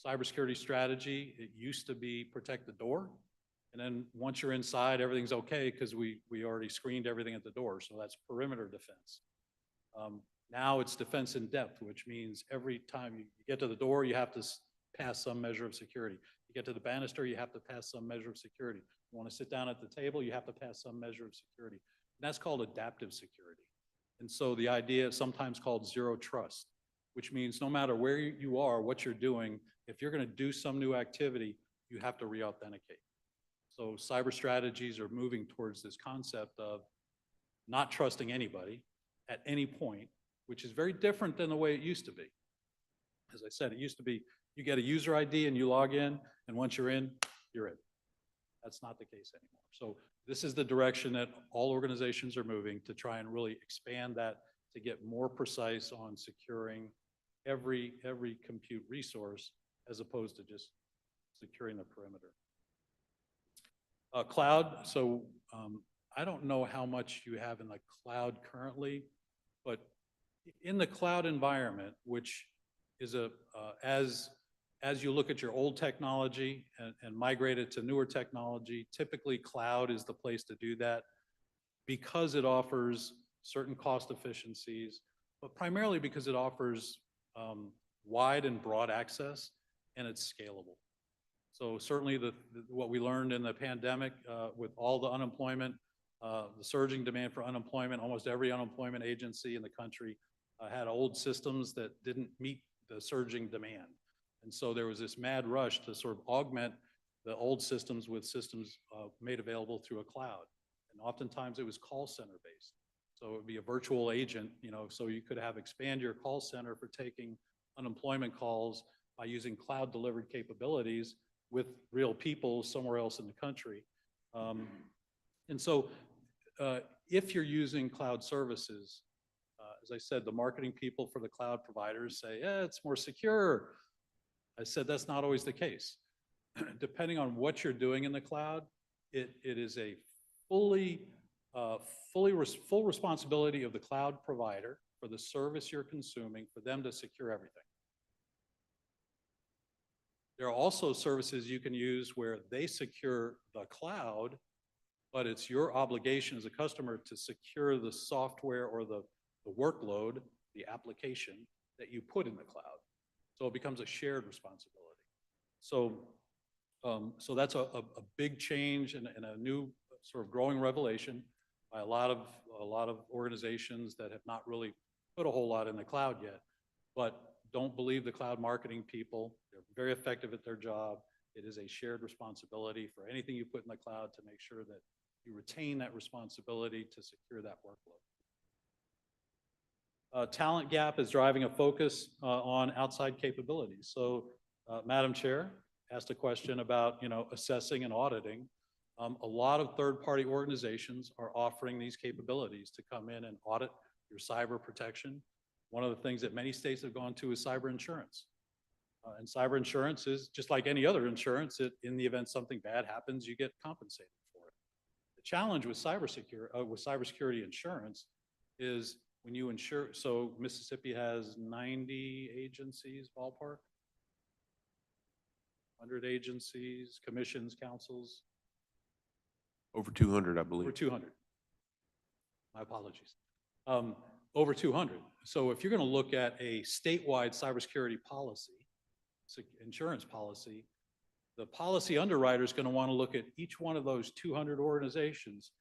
Cybersecurity strategy, it used to be protect the door. And then once you're inside, everything's okay because we already screened everything at the door. So that's perimeter defense. Now it's defense in depth, which means every time you get to the door, you have to pass some measure of security. You get to the banister, you have to pass some measure of security. You want to sit down at the table, you have to pass some measure of security. And that's called adaptive security. And so the idea is sometimes called zero trust, which means no matter where you are, what you're doing, if you're going to do some new activity, you have to re-authenticate. So cyber strategies are moving towards this concept of not trusting anybody at any point, which is very different than the way it used to be. As I said, it used to be you get a user ID and you log in, and once you're in, you're in. That's not the case anymore. So this is the direction that all organizations are moving to try and really expand that to get more precise on securing every compute resource as opposed to just securing the perimeter. Cloud, so I don't know how much you have in the cloud currently, but in the cloud environment, which is as you look at your old technology and migrate it to newer technology, typically cloud is the place to do that because it offers certain cost efficiencies, but primarily because it offers wide and broad access and it's scalable. So certainly what we learned in the pandemic with all the unemployment, the surging demand for unemployment, almost every unemployment agency in the country had old systems that didn't meet the surging demand. And so there was this mad rush to sort of augment the old systems with systems made available through a cloud. And oftentimes it was call center based. So it would be a virtual agent, so you could expand your call center for taking unemployment calls by using cloud delivered capabilities with real people somewhere else in the country. And so if you're using cloud services, as I said, the marketing people for the cloud providers say, yeah, it's more secure. I said, that's not always the case. Depending on what you're doing in the cloud, it is a full responsibility of the cloud provider for the service you're consuming for them to secure everything. There are also services you can use where they secure the cloud, but it's your obligation as a customer to secure the software or the workload, the application that you put in the cloud. So it becomes a shared responsibility. So that's a big change and a new sort of growing revelation by a lot of organizations that have not really put a whole lot in the cloud yet, but don't believe the cloud marketing people. They're very effective at their job. It is a shared responsibility for anything you put in the cloud to make sure that you retain that responsibility to secure that workload. Talent gap is driving a focus on outside capabilities. So, Madam Chair asked a question about assessing and auditing. A lot of third-party organizations are offering these capabilities to come in and audit your cyber protection. One of the things that many states have gone to is cyber insurance. And cyber insurance is just like any other insurance. In the event something bad happens, you get compensated for it. The challenge with cybersecurity insurance is when you insure, so Mississippi has 90 agencies, ballpark, 100 agencies, commissions, councils. Over 200, I believe. Over 200. My apologies. Over 200. So if you're going to look at a statewide cybersecurity policy, insurance policy, the policy underwriter is going to want to look at each one of those 200 organizations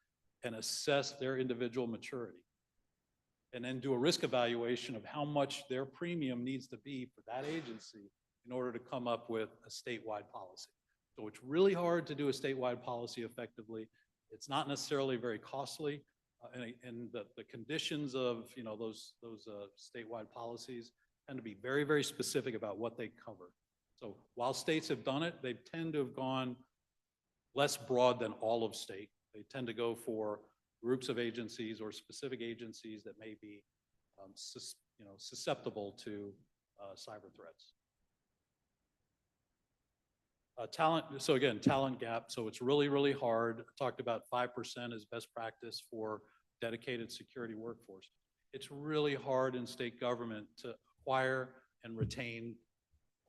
and assess their individual maturity. And then do a risk evaluation of how much their premium needs to be for that agency in order to come up with a statewide policy. So it's really hard to do a statewide policy effectively. It's not necessarily very costly, and the conditions of those statewide policies tend to be very, very specific about what they cover. So while states have done it, they tend to have gone less broad than all of state. They tend to go for groups of agencies or specific agencies that may be susceptible to cyber threats. So again, talent gap. So it's really, really hard. I talked about 5% as best practice for dedicated security workforce. It's really hard in state government to acquire and retain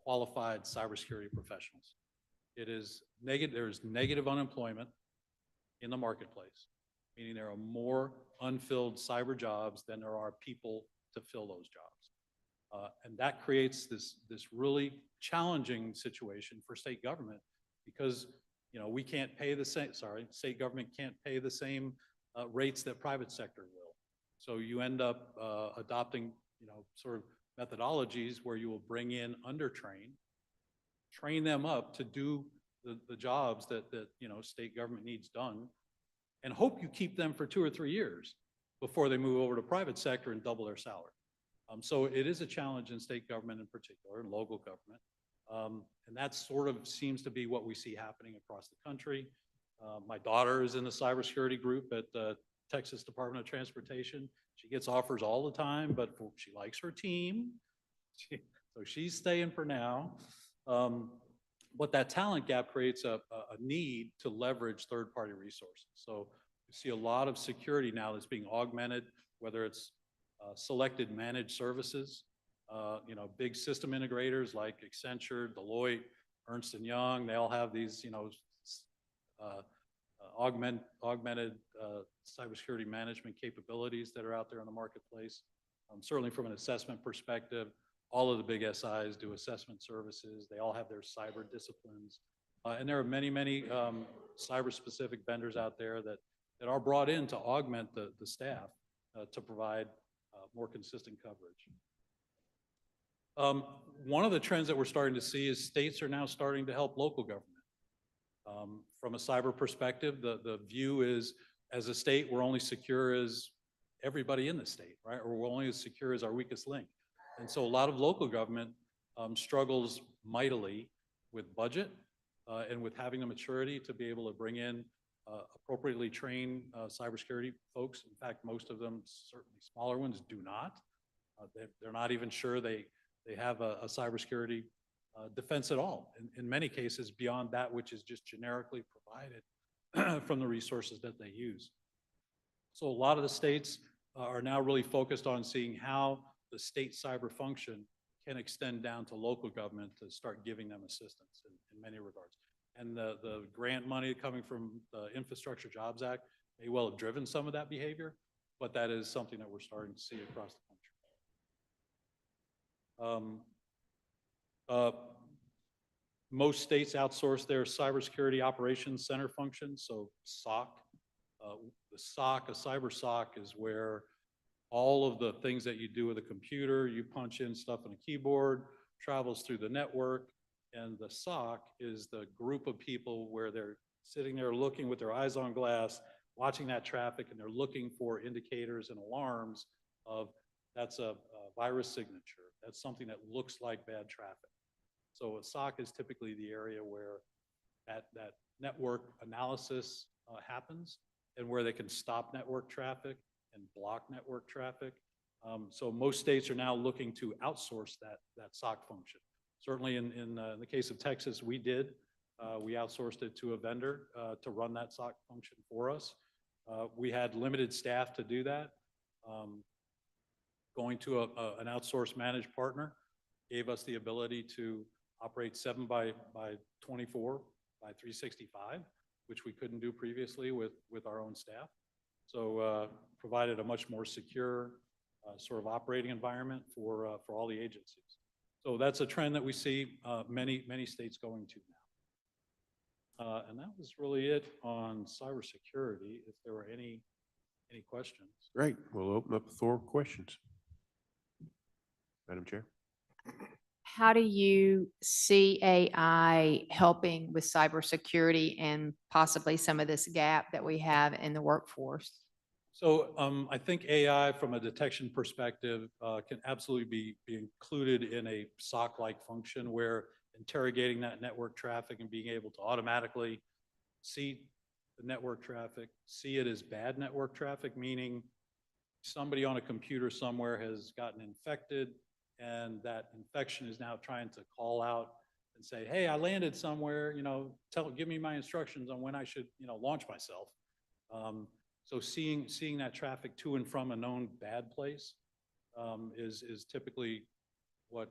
qualified cybersecurity professionals. It is negative. There is negative unemployment in the marketplace, meaning there are more unfilled cyber jobs than there are people to fill those jobs. And that creates this really challenging situation for state government because we can't pay the same, state government can't pay the same rates that private sector will. So you end up adopting sort of methodologies where you will bring in undertrained, train them up to do the jobs that state government needs done, and hope you keep them for 2 or 3 years before they move over to private sector and double their salary. So it is a challenge in state government in particular, and local government. And that sort of seems to be what we see happening across the country. My daughter is in the cybersecurity group at the Texas Department of Transportation. She gets offers all the time, but she likes her team. So she's staying for now. But that talent gap creates a need to leverage third-party resources. So you see a lot of security now that's being augmented, whether it's selected managed services, big system integrators like Accenture, Deloitte, Ernst & Young, they all have these, augmented cybersecurity management capabilities that are out there in the marketplace. Certainly from an assessment perspective, all of the big SIs do assessment services. They all have their cyber disciplines. And there are many, many cyber-specific vendors out there that are brought in to augment the staff to provide more consistent coverage. One of the trends that we're starting to see is states are now starting to help local government. From a cyber perspective, the view is, as a state, we're only secure as everybody in the state, right? Or we're only as secure as our weakest link. And so a lot of local government struggles mightily with budget and with having the maturity to be able to bring in appropriately trained cybersecurity folks. In fact, most of them, certainly smaller ones, do not. They're not even sure they have a cybersecurity defense at all. In many cases, beyond that which is just generically provided from the resources that they use. So a lot of the states are now really focused on seeing how the state cyber function can extend down to local government to start giving them assistance in many regards. And the grant money coming from the Infrastructure Jobs Act may well have driven some of that behavior, but that is something that we're starting to see across the country. Most states outsource their cybersecurity operations center function, so SOC. The SOC, a cyber SOC, is where all of the things that you do with a computer, you punch in stuff on a keyboard, travels through the network, and the SOC is the group of people where they're sitting there looking with their eyes on glass, watching that traffic, and they're looking for indicators and alarms of that's a virus signature. That's something that looks like bad traffic. So a SOC is typically the area where that network analysis happens and where they can stop network traffic and block network traffic. So most states are now looking to outsource that SOC function. Certainly in the case of Texas, we did. We outsourced it to a vendor to run that SOC function for us. We had limited staff to do that. Going to an outsourced managed partner gave us the ability to operate 7 by 24 by 365, which we couldn't do previously with our own staff. So provided a much more secure sort of operating environment for all the agencies. So that's a trend that we see many states going to now. And that was really it on cybersecurity. If there were any questions. Great. We'll open up the floor for questions. Madam Chair. How do you see AI helping with cybersecurity and possibly some of this gap that we have in the workforce? So I think AI from a detection perspective can absolutely be included in a SOC-like function where interrogating that network traffic and being able to automatically see the network traffic, see it as bad network traffic, meaning somebody on a computer somewhere has gotten infected and that infection is now trying to call out and say, hey, I landed somewhere, give me my instructions on when I should, launch myself. So seeing that traffic to and from a known bad place is typically what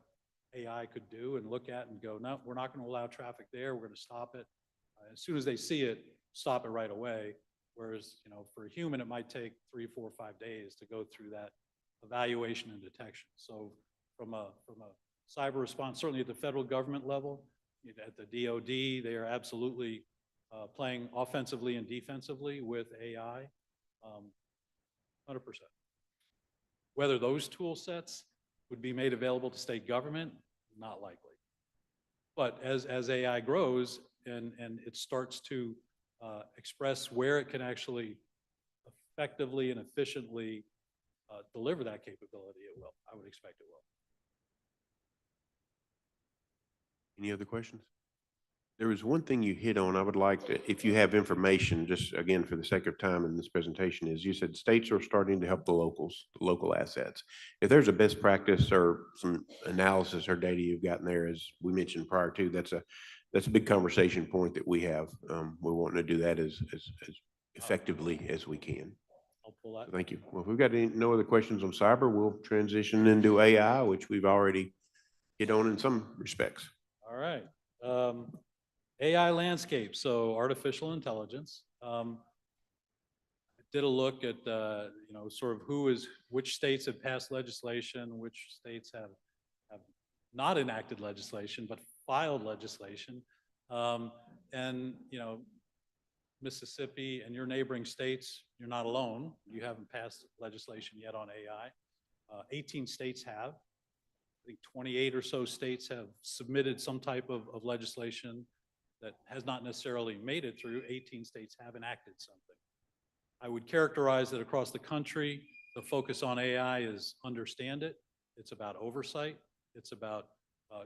AI could do and look at and go, no, we're not going to allow traffic there. We're going to stop it. As soon as they see it, stop it right away. Whereas, for a human, it might take 3, 4, 5 days to go through that evaluation and detection. So from a cyber response, certainly at the federal government level, at the DoD, they are absolutely playing offensively and defensively with AI, 100%. Whether those tool sets would be made available to state government, not likely. But as AI grows and it starts to express where it can actually effectively and efficiently deliver that capability, it will. I would expect it will. Any other questions? There was one thing you hit on I would like to, if you have information, just again, for the sake of time in this presentation, is you said states are starting to help the local assets. If there's a best practice or some analysis or data you've gotten there, as we mentioned prior to, that's a big conversation point that we have. We want to do that as effectively as we can. I'll pull that. Thank you. Well, if we've got no other questions on cyber, we'll transition into AI, which we've already hit on in some respects. All right. AI landscape, so artificial intelligence. I did a look at, you know, sort of which states have passed legislation, which states have not enacted legislation, but filed legislation. And, you know, Mississippi and your neighboring states, you're not alone. You haven't passed legislation yet on AI. 18 states have. I think 28 or so states have submitted some type of legislation that has not necessarily made it through. 18 states have enacted something. I would characterize that across the country, the focus on AI is understand it. It's about oversight. It's about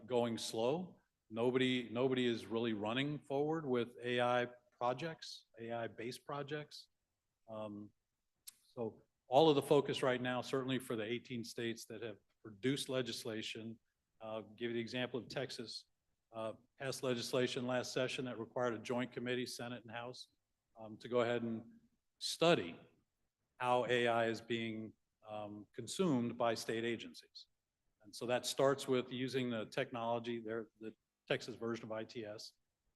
going slow. Nobody is really running forward with AI projects, AI-based projects. So all of the focus right now, certainly for the 18 states that have produced legislation, give you the example of Texas, passed legislation last session that required a joint committee, Senate and House, to go ahead and study how AI is being consumed by state agencies. And so that starts with using the technology, the Texas version of ITS,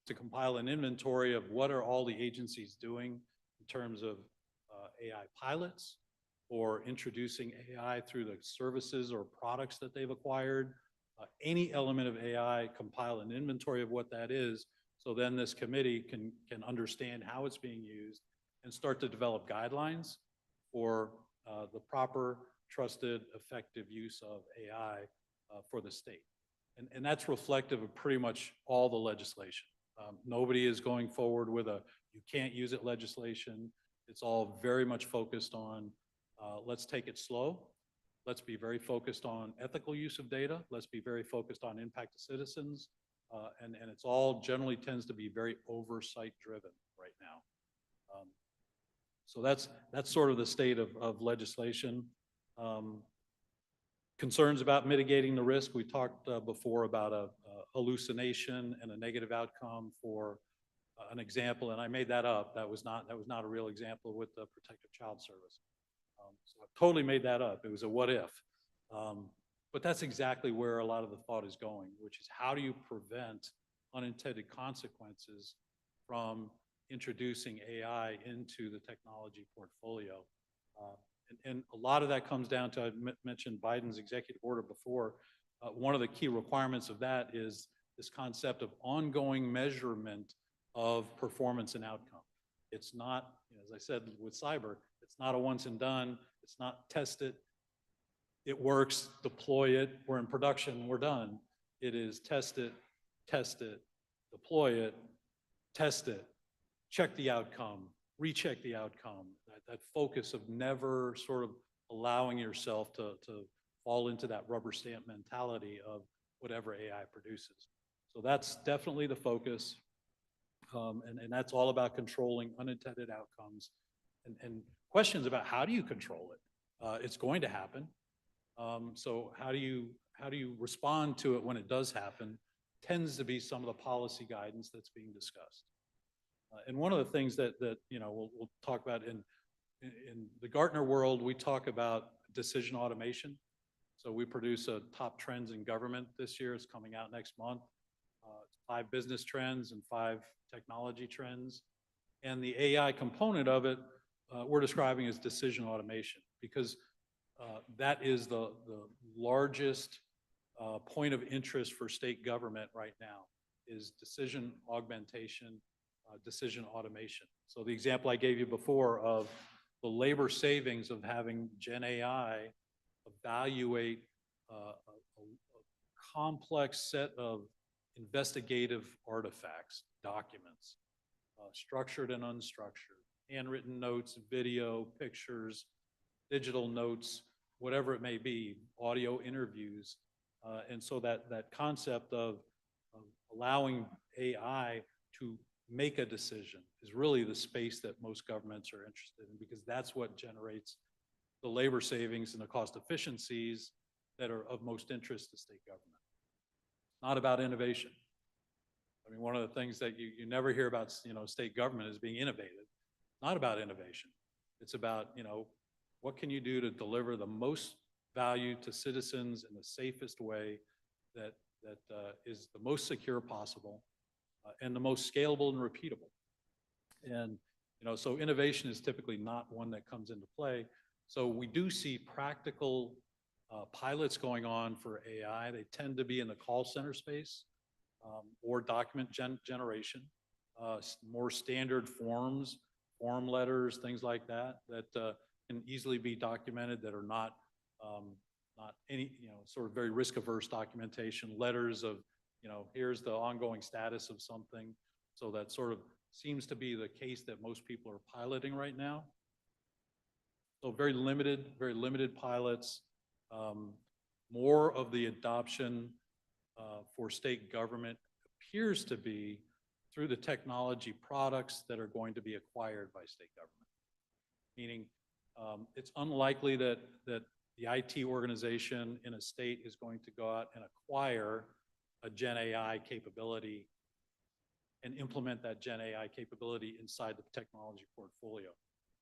to compile an inventory of what are all the agencies doing in terms of AI pilots or introducing AI through the services or products that they've acquired. Any element of AI, compile an inventory of what that is, so then this committee can understand how it's being used and start to develop guidelines for the proper, trusted, effective use of AI for the state. And that's reflective of pretty much all the legislation. Nobody is going forward with a you can't use it legislation. It's all very much focused on let's take it slow. Let's be very focused on ethical use of data. Let's be very focused on impact to citizens. And it's all generally tends to be very oversight driven right now. So that's sort of the state of legislation. Concerns about mitigating the risk. We talked before about a hallucination and a negative outcome for an example, and I made that up. That was not a real example with the Protective Child Service. So I totally made that up. It was a what if. But that's exactly where a lot of the thought is going, which is how do you prevent unintended consequences from introducing AI into the technology portfolio? And a lot of that comes down to, I mentioned Biden's executive order before. One of the key requirements of that is this concept of ongoing measurement of performance and outcome. It's not, as I said with cyber, it's not a once and done. It's not test it. It works, deploy it. We're in production, we're done. It is test it, deploy it, test it, check the outcome, recheck the outcome. That focus of never sort of allowing yourself to fall into that rubber stamp mentality of whatever AI produces. So that's definitely the focus. And that's all about controlling unintended outcomes and questions about how do you control it? It's going to happen. So how do you respond to it when it does happen tends to be some of the policy guidance that's being discussed. And one of the things that we'll talk about in the Gartner world, we talk about decision automation. So we produce a top trends in government this year. It's coming out next month. 5 business trends and 5 technology trends. And the AI component of it, we're describing as decision automation, because that is the largest point of interest for state government right now, is decision augmentation, decision automation. So the example I gave you before of the labor savings of having Gen AI evaluate a complex set of investigative artifacts, documents, structured and unstructured, handwritten notes, video, pictures, digital notes, whatever it may be, audio interviews. And so that concept of allowing AI to make a decision is really the space that most governments are interested in, because that's what generates the labor savings and the cost efficiencies that are of most interest to state government. Not about innovation. I mean, one of the things that you never hear about, state government is being innovative. Not about innovation. It's about, what can you do to deliver the most value to citizens in the safest way that is the most secure possible and the most scalable and repeatable. And You know, so innovation is typically not one that comes into play. So we do see practical pilots going on for AI. They tend to be in the call center space or document generation, more standard forms, form letters, things like that, that can easily be documented that are not any, you know, sort of very risk averse documentation, letters of, you know, here's the ongoing status of something. So that sort of seems to be the case that most people are piloting right now. So very limited pilots. More of the adoption for state government appears to be through the technology products that are going to be acquired by state government. Meaning, it's unlikely that the IT organization in a state is going to go out and acquire a Gen AI capability and implement that Gen AI capability inside the technology portfolio.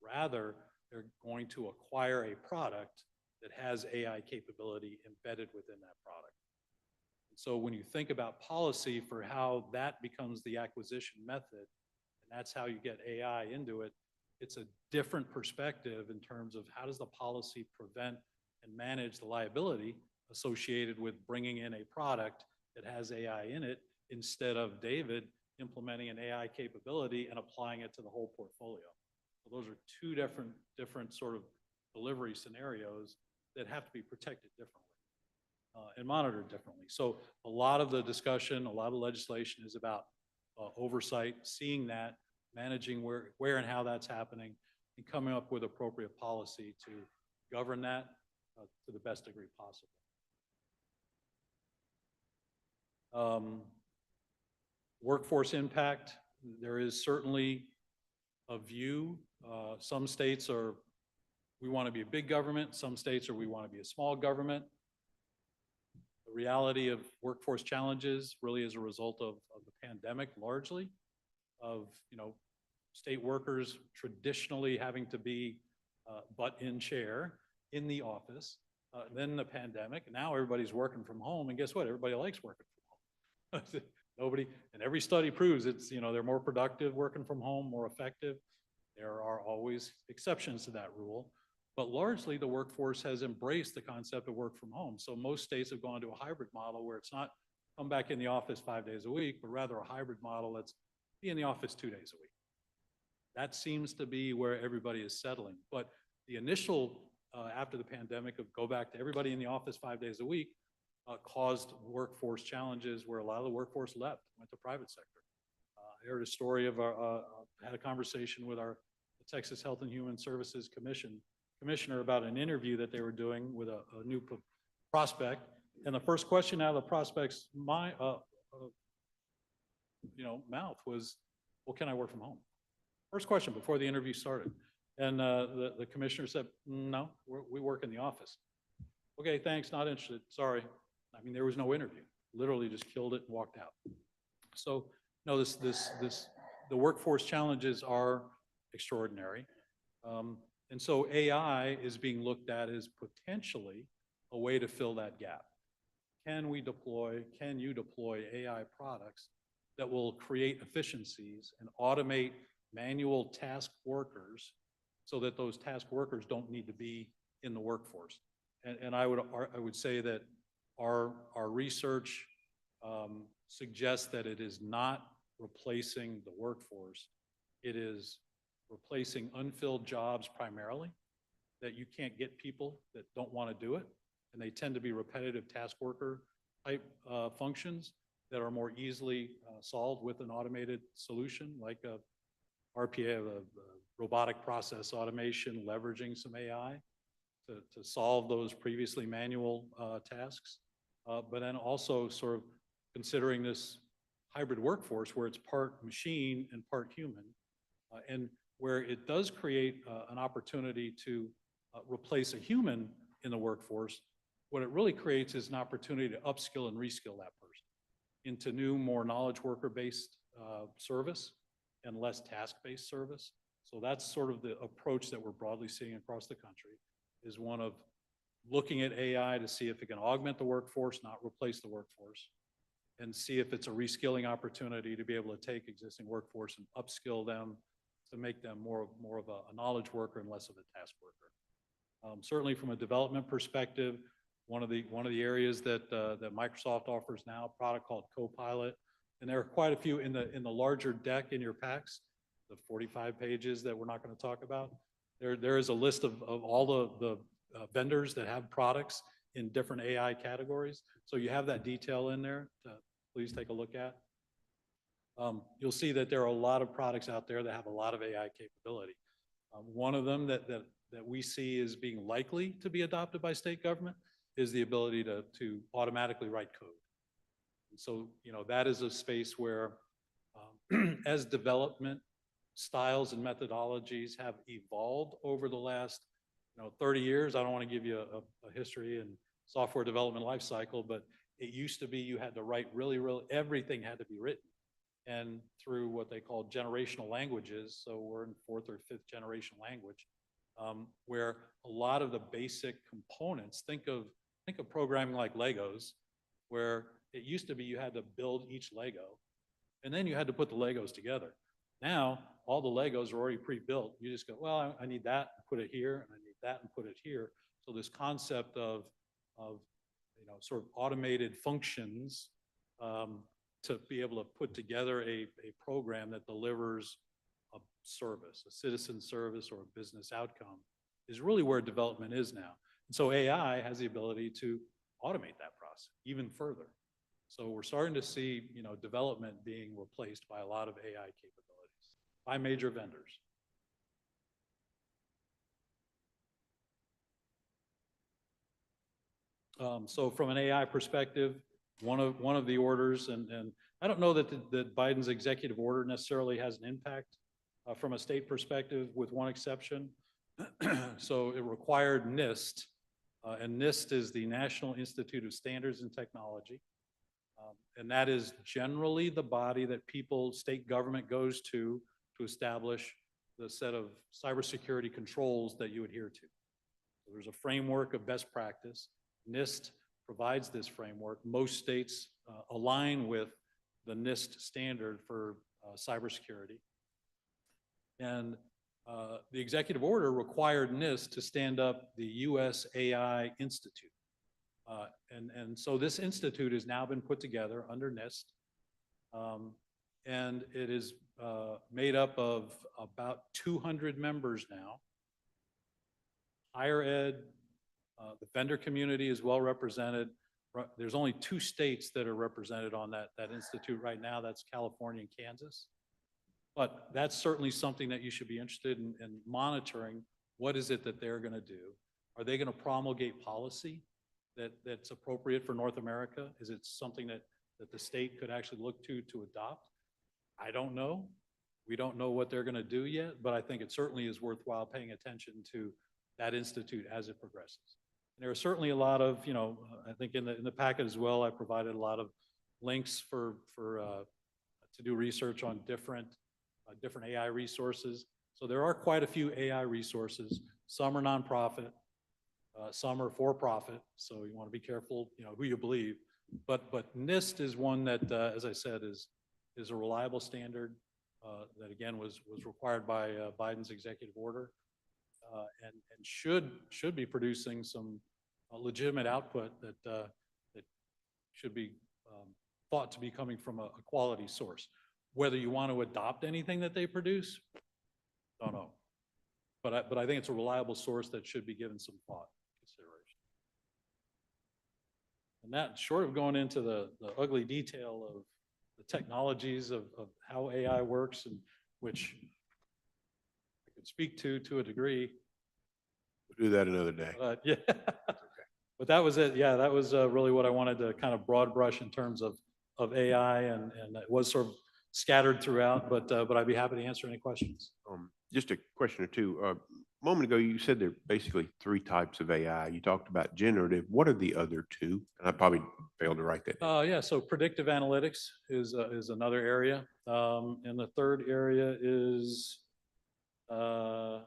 Rather, they're going to acquire a product that has AI capability embedded within that product. So when you think about policy for how that becomes the acquisition method, and that's how you get AI into it, it's a different perspective in terms of how does the policy prevent and manage the liability associated with bringing in a product that has AI in it instead of David implementing an AI capability and applying it to the whole portfolio. So those are two different sort of delivery scenarios that have to be protected differently and monitored differently. So a lot of the discussion, a lot of legislation is about oversight, seeing that, managing where and how that's happening, and coming up with appropriate policy to govern that to the best degree possible. Workforce impact, there is certainly a view. Some states are, we want to be a big government. Some states are, we want to be a small government. The reality of workforce challenges really is a result of the pandemic, largely, of, you know, state workers traditionally having to be butt in chair in the office, then the pandemic, and now everybody's working from home, and guess what? Everybody likes working from home. Nobody, and every study proves it's, you know, they're more productive working from home, more effective. There are always exceptions to that rule, but largely the workforce has embraced the concept of work from home. So most states have gone to a hybrid model where it's not come back in the office 5 days a week, but rather a hybrid model that's be in the office 2 days a week. That seems to be where everybody is settling. But the initial, after the pandemic, of go back to everybody in the office 5 days a week, caused workforce challenges where a lot of the workforce left, went to private sector. I heard a story of had a conversation with our Texas Health and Human Services commissioner about an interview that they were doing with a new prospect. And the first question out of the prospect's mouth was, well, can I work from home? First question before the interview started. And the commissioner said, no, we work in the office. Okay, thanks, not interested, sorry. I mean, there was no interview, literally just killed it and walked out. So, no, the workforce challenges are extraordinary. And so AI is being looked at as potentially a way to fill that gap. Can you deploy AI products that will create efficiencies and automate manual task workers so that those task workers don't need to be in the workforce? And I would say that our research suggests that it is not replacing the workforce. It is replacing unfilled jobs primarily, that you can't get people that don't want to do it. And they tend to be repetitive task worker type functions that are more easily solved with an automated solution like a RPA, robotic process automation, leveraging some AI to solve those previously manual tasks. But then also sort of considering this hybrid workforce where it's part machine and part human, and where it does create an opportunity to replace a human in the workforce. What it really creates is an opportunity to upskill and reskill that person into new, more knowledge worker-based service and less task-based service. So that's sort of the approach that we're broadly seeing across the country, is one of looking at AI to see if it can augment the workforce, not replace the workforce, and see if it's a reskilling opportunity to be able to take existing workforce and upskill them to make them more of a knowledge worker and less of a task worker. Certainly from a development perspective, one of the areas that Microsoft offers now, a product called Copilot, and there are quite a few in the larger deck in your packs, the 45 pages that we're not going to talk about. There is a list of all the vendors that have products in different AI categories. So you have that detail in there to please take a look at. You'll see that there are a lot of products out there that have a lot of AI capability. One of them that we see as being likely to be adopted by state government is the ability to automatically write code. And so, that is a space where as development styles and methodologies have evolved over the last 30 years, I don't want to give you a history and software development life cycle, but it used to be you had to write really, everything had to be written. And through what they call generational languages, so we're in 4th or 5th generation language, where a lot of the basic components, think of programming like Legos, where it used to be you had to build each Lego, and then you had to put the Legos together. Now, all the Legos are already pre-built. You just go, well, I need that, and put it here, and I need that, and put it here. So this concept of sort of automated functions to be able to put together a program that delivers a service, a citizen service or a business outcome is really where development is now. And so AI has the ability to automate that process even further. So we're starting to see, development being replaced by a lot of AI capabilities by major vendors. So from an AI perspective, one of the orders, and I don't know that Biden's executive order necessarily has an impact from a state perspective, with one exception. So it required NIST, and NIST is the National Institute of Standards and Technology. And that is generally the body that state government goes to establish the set of cybersecurity controls that you adhere to. So there's a framework of best practice. NIST provides this framework. Most states align with the NIST standard for cybersecurity. And the executive order required NIST to stand up the US AI Institute. And so this institute has now been put together under NIST. And it is made up of about 200 members now. Higher ed, the vendor community is well represented. There's only 2 states that are represented on that institute right now. That's California and Kansas. But that's certainly something that you should be interested in monitoring. What is it that they're going to do? Are they going to promulgate policy that's appropriate for North America? Is it something that the state could actually look to adopt? I don't know. We don't know what they're going to do yet, but I think it certainly is worthwhile paying attention to that institute as it progresses. And there are certainly a lot of, I think in the packet as well, I provided a lot of links to do research on different AI resources. So there are quite a few AI resources. Some are nonprofit, some are for-profit. So you want to be careful, who you believe. But NIST is one that, as I said, is a reliable standard that again was required by Biden's executive order, and should be producing some legitimate output that should be thought to be coming from a quality source. Whether you want to adopt anything that they produce, don't know. But I think it's a reliable source that should be given some thought consideration. And that, short of going into the ugly detail of the technologies of how AI works, and which I could speak to a degree. We'll do that another day. Yeah. But that was it. Yeah, that was really what I wanted to kind of broad brush in terms of AI, and it was sort of scattered throughout, but I'd be happy to answer any questions. Just a question or two. A moment ago, you said there are basically 3 types of AI. You talked about generative. What are the other 2? And I probably failed to write that down. Yeah, so predictive analytics is another area. And the third area is, I'll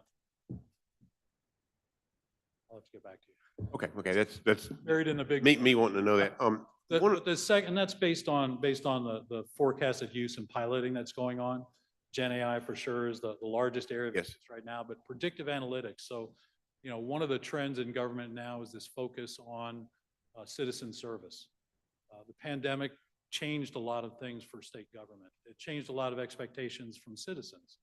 have to get back to you. Okay, that's Buried in the big. me wanting to know that. The second, that's based on the forecasted use and piloting that's going on. Gen AI for sure is the largest area of Yes. interest right now, but predictive analytics. So, one of the trends in government now is this focus on citizen service. The pandemic changed a lot of things for state government. It changed a lot of expectations from citizens.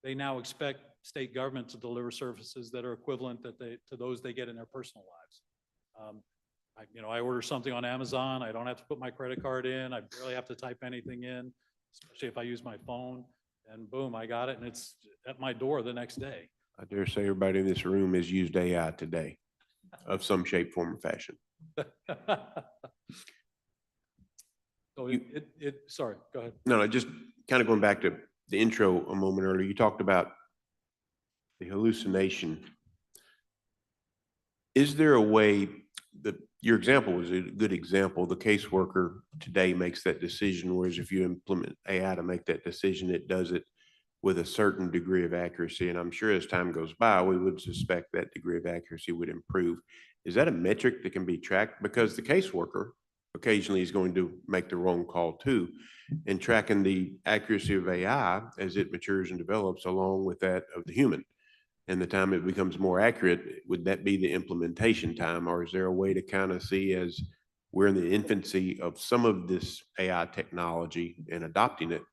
They now expect state government to deliver services that are equivalent to those they get in their personal lives. I order something on Amazon, I don't have to put my credit card in, I barely have to type anything in, especially if I use my phone, and boom, I got it, and it's at my door the next day. I dare say everybody in this room has used AI today of some shape, form, or fashion. So sorry, go ahead. No, just kind of going back to the intro a moment earlier, you talked about the hallucination. Is there a way that your example was a good example? The caseworker today makes that decision, whereas if you implement AI to make that decision, it does it with a certain degree of accuracy. And I'm sure as time goes by, we would suspect that degree of accuracy would improve. Is that a metric that can be tracked? Because the caseworker occasionally is going to make the wrong call too. And tracking the accuracy of AI as it matures and develops along with that of the human. And the time it becomes more accurate, would that be the implementation time? Or is there a way to kind of see, as we're in the infancy of some of this AI technology and adopting it,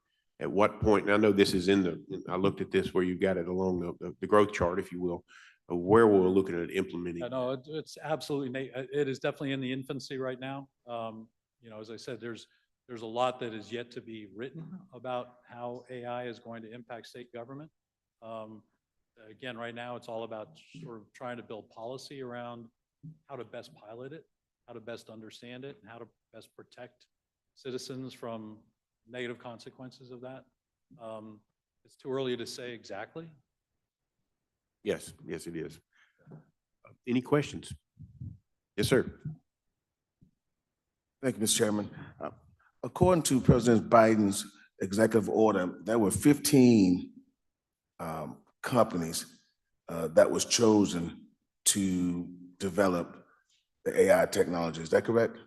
at what point, and I know this is I looked at this where you got it along the growth chart, if you will, of where we're looking at implementing. No, it's absolutely, it is definitely in the infancy right now. As I said, there's a lot that is yet to be written about how AI is going to impact state government. Again, right now, it's all about sort of trying to build policy around how to best pilot it, how to best understand it, and how to best protect citizens from negative consequences of that. It's too early to say exactly. Yes, it is. Any questions? Yes, sir. Thank you, Mr. Chairman. According to President Biden's executive order, there were 15 companies that was chosen to develop the AI technology. Is that correct?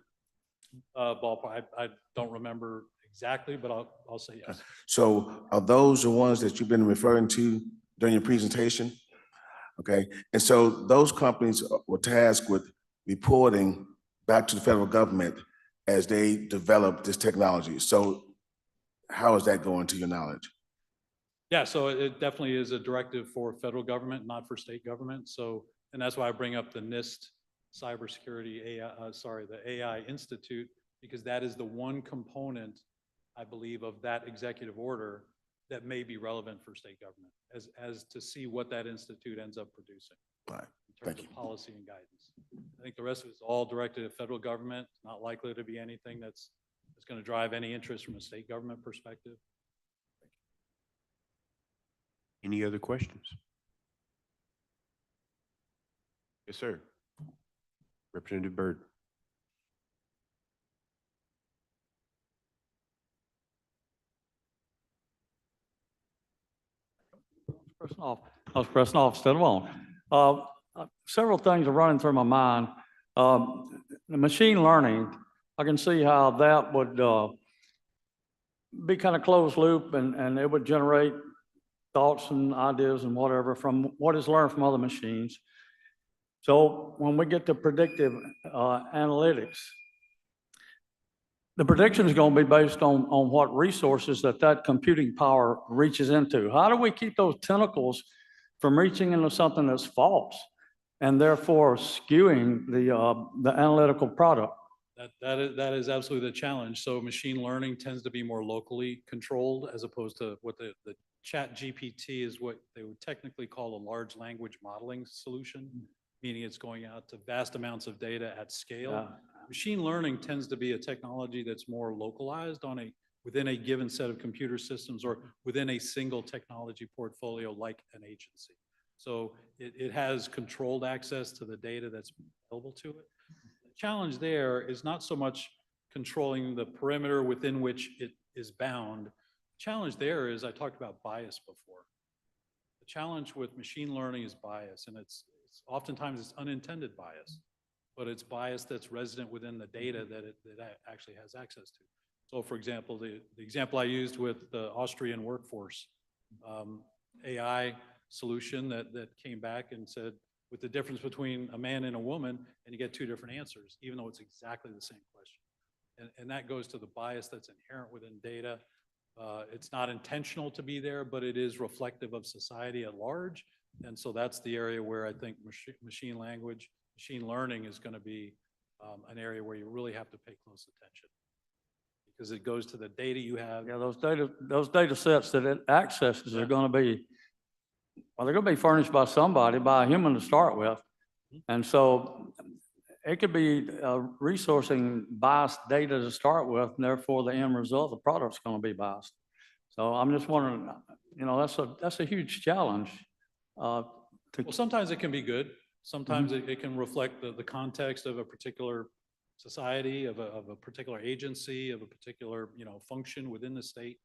Ballpark, I don't remember exactly, but I'll say yes. So are those the ones that you've been referring to during your presentation? Okay, and so those companies were tasked with reporting back to the federal government as they develop this technology. So how is that going, to your knowledge? Yeah, so it definitely is a directive for federal government, not for state government. So, and that's why I bring up the NIST Cybersecurity the AI Institute, because that is the one component, I believe, of that executive order that may be relevant for state government as to see what that institute ends up producing. All right, in terms thank of policy and guidance. I think the rest of it is all directed at federal government, not likely to be anything that's going to drive any interest from a state government perspective. Any other questions? Yes, sir. Representative Byrd. I was pressing off instead of on. Several things are running through my mind. The machine learning, I can see how that would be kind of closed loop and it would generate thoughts and ideas and whatever from what is learned from other machines. So when we get to predictive analytics, the prediction is going to be based on what resources that computing power reaches into. How do we keep those tentacles from reaching into something that's false and therefore skewing the analytical product? That is absolutely the challenge. So machine learning tends to be more locally controlled as opposed to what the ChatGPT is what they would technically call a large language modeling solution, meaning it's going out to vast amounts of data at scale. Yeah. Machine learning tends to be a technology that's more localized within a given set of computer systems or within a single technology portfolio like an agency. So it has controlled access to the data that's available to it. The challenge there is not so much controlling the perimeter within which it is bound. The challenge there is, I talked about bias before. The challenge with machine learning is bias, and it's oftentimes it's unintended bias, but it's bias that's resident within the data that it actually has access to. So for example, the example I used with the Austrian workforce AI solution that came back and said, with the difference between a man and a woman, and you get two different answers, even though it's exactly the same question. And that goes to the bias that's inherent within data. It's not intentional to be there, but it is reflective of society at large. And so that's the area where I think machine learning is going to be an area where you really have to pay close attention. Because it goes to the data you have. Yeah, those data sets that it accesses are going to be, well, they're going to be furnished by somebody, by a human to start with. And so it could be resourcing biased data to start with, and therefore the end result, the product's going to be biased. So I'm just wondering, you know, that's a huge challenge. Well, sometimes it can be good. Sometimes it can reflect the context of a particular society, of a particular agency, of a particular, you know, function within the state.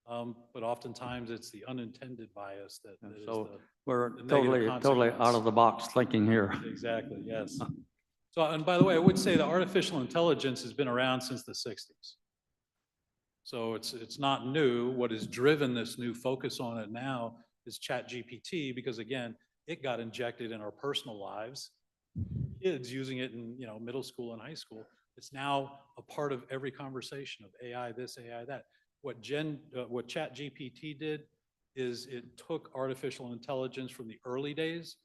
But oftentimes it's the unintended bias that is So the we're negative totally out consequence. of the box thinking here. Exactly, yes. So, and by the way, I would say that artificial intelligence has been around since the 60s. So it's not new. What has driven this new focus on it now is ChatGPT, because again, it got injected in our personal lives. Kids using it in, you know, middle school and high school. It's now a part of every conversation of AI this, AI that. What ChatGPT did is it took artificial intelligence from the early days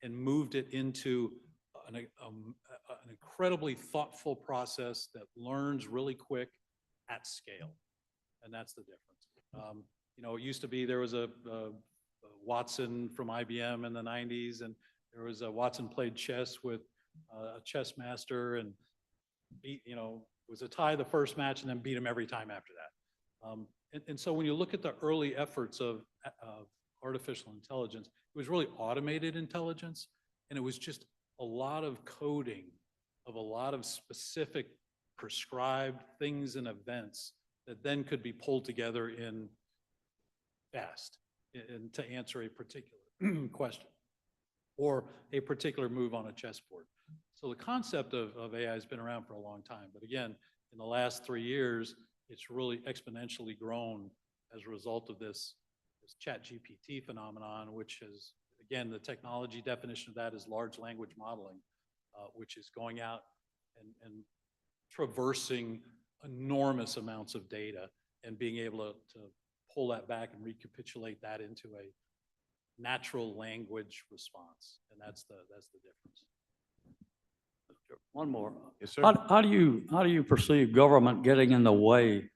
and moved it into an incredibly thoughtful process that learns really quick at scale. And that's the difference. You know, it used to be there was a Watson from IBM in the 90s, and there was a Watson played chess with a chess master and beat, you know, it was a tie the first match and then beat him every time after that. And so when you look at the early efforts of artificial intelligence, it was really automated intelligence, and it was just a lot of coding of a lot of specific prescribed things and events that then could be pulled together in fast and to answer a particular question or a particular move on a chessboard. So the concept of AI has been around for a long time, but again, in the last 3 years, it's really exponentially grown as a result of this ChatGPT phenomenon, which is, again, the technology definition of that is large language modeling, which is going out and traversing enormous amounts of data and being able to pull that back and recapitulate that into a natural language response. And that's the difference. One more. Yes, sir. How do you perceive government getting in the way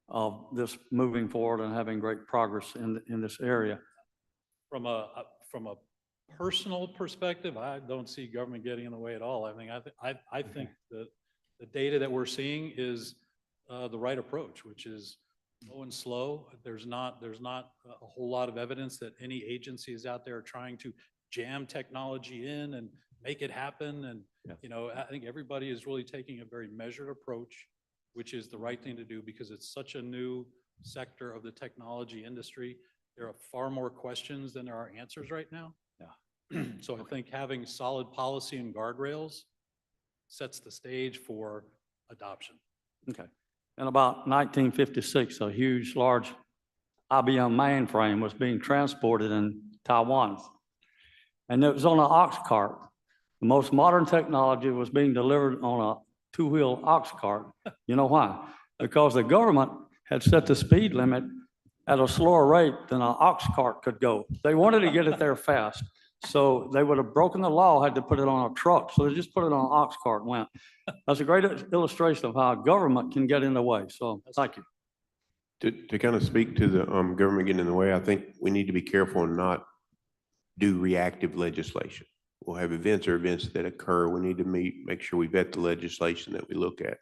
of this moving forward and having great progress in this area? From a personal perspective, I don't see government getting in the way at all. I mean, I think that the data that we're seeing is the right approach, which is low and slow. There's not a whole lot of evidence that any agency is out there trying to jam technology in and make it happen. And, you know, I think everybody is really taking a very measured approach, which is the right thing to do because it's such a new sector of the technology industry. There are far more questions than there are answers right now. Yeah. So I think having solid policy and guardrails sets the stage for adoption. Okay. In about 1956, a huge, large IBM mainframe was being transported in Taiwan. And it was on an ox cart. The most modern technology was being delivered on a two-wheel ox cart. You know why? Because the government had set the speed limit at a slower rate than an ox cart could go. They wanted to get it there fast. So they would have broken the law, had to put it on a truck. So they just put it on an ox cart and went. That's a great illustration of how government can get in the way. So thank you. To kind of speak to the government getting in the way, I think we need to be careful and not do reactive legislation. We'll have events that occur. We need to make sure we vet the legislation that we look at.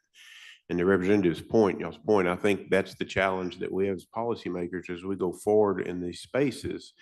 And the representative's point, y'all's point, I think that's the challenge that we have as policymakers as we go forward in these spaces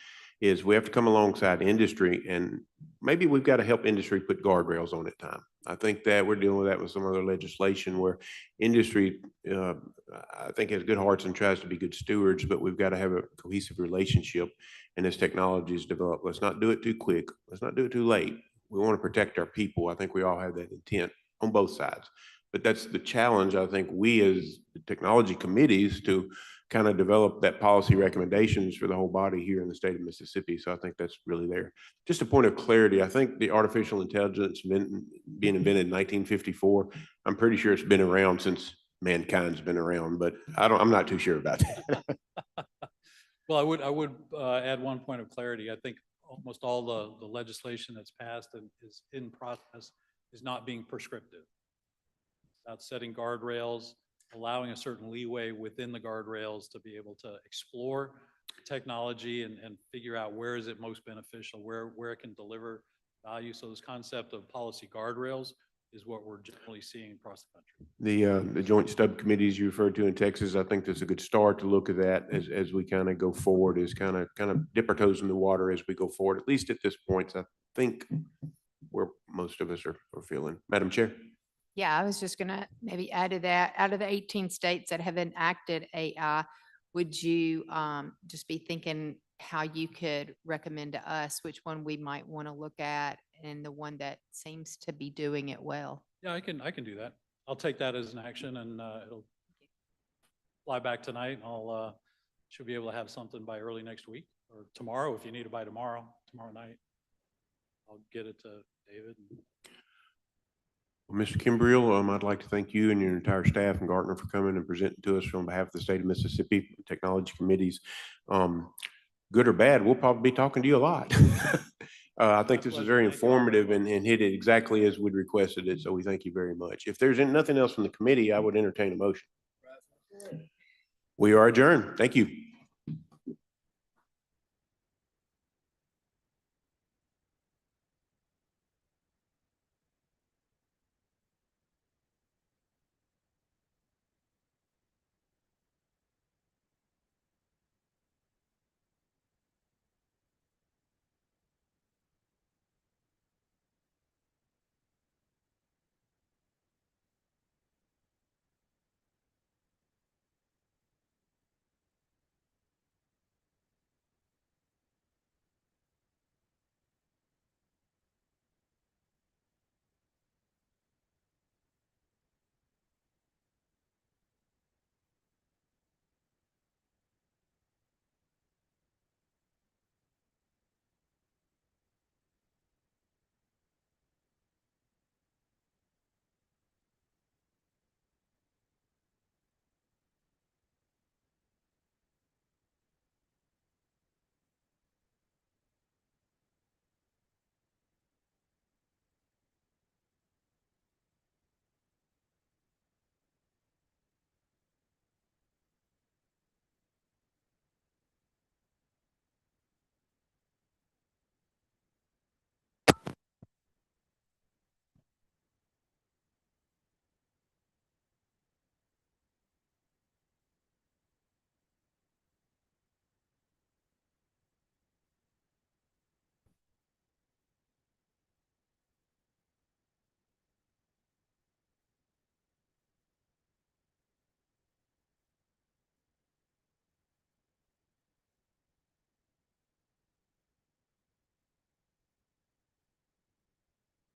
is we have to come alongside industry, and maybe we've got to help industry put guardrails on at time. I think that we're dealing with that with some other legislation where industry, I think, has good hearts and tries to be good stewards, but we've got to have a cohesive relationship. And as technology is developed, let's not do it too quick. Let's not do it too late. We want to protect our people. I think we all have that intent on both sides. But that's the challenge, I think, we as the technology committees to kind of develop that policy recommendations for the whole body here in the state of Mississippi. So I think that's really there. Just a point of clarity, I think the artificial intelligence being invented in 1954, I'm pretty sure it's been around since mankind's been around, but I'm not too sure about that. Well, I would add one point of clarity. I think almost all the legislation that's passed and is in process is not being prescriptive. About setting guardrails, allowing a certain leeway within the guardrails to be able to explore technology and figure out where is it most beneficial, where it can deliver value. So this concept of policy guardrails is what we're generally seeing across the country. The joint subcommittees you referred to in Texas, I think that's a good start to look at that as we kind of go forward, is kind of dip our toes in the water as we go forward, at least at this point. I think where most of us are feeling. Madam Chair? Yeah, I was just gonna maybe add to that, out of the 18 states that have enacted AI, would you just be thinking how you could recommend to us which one we might want to look at and the one that seems to be doing it well? Yeah, I can do that. I'll take that as an action and it'll fly back tonight. I'll should be able to have something by early next week or tomorrow if you need it by tomorrow night. I'll get it to David. Well, Mr. Kimbrell, I'd like to thank you and your entire staff and Gartner for coming and presenting to us on behalf of the state of Mississippi Technology Committees. Good or bad, we'll probably be talking to you a lot. I think this is very informative and hit it exactly as we'd requested it, so we thank you very much. If there's nothing else from the committee, I would entertain a motion. We are adjourned. Thank you.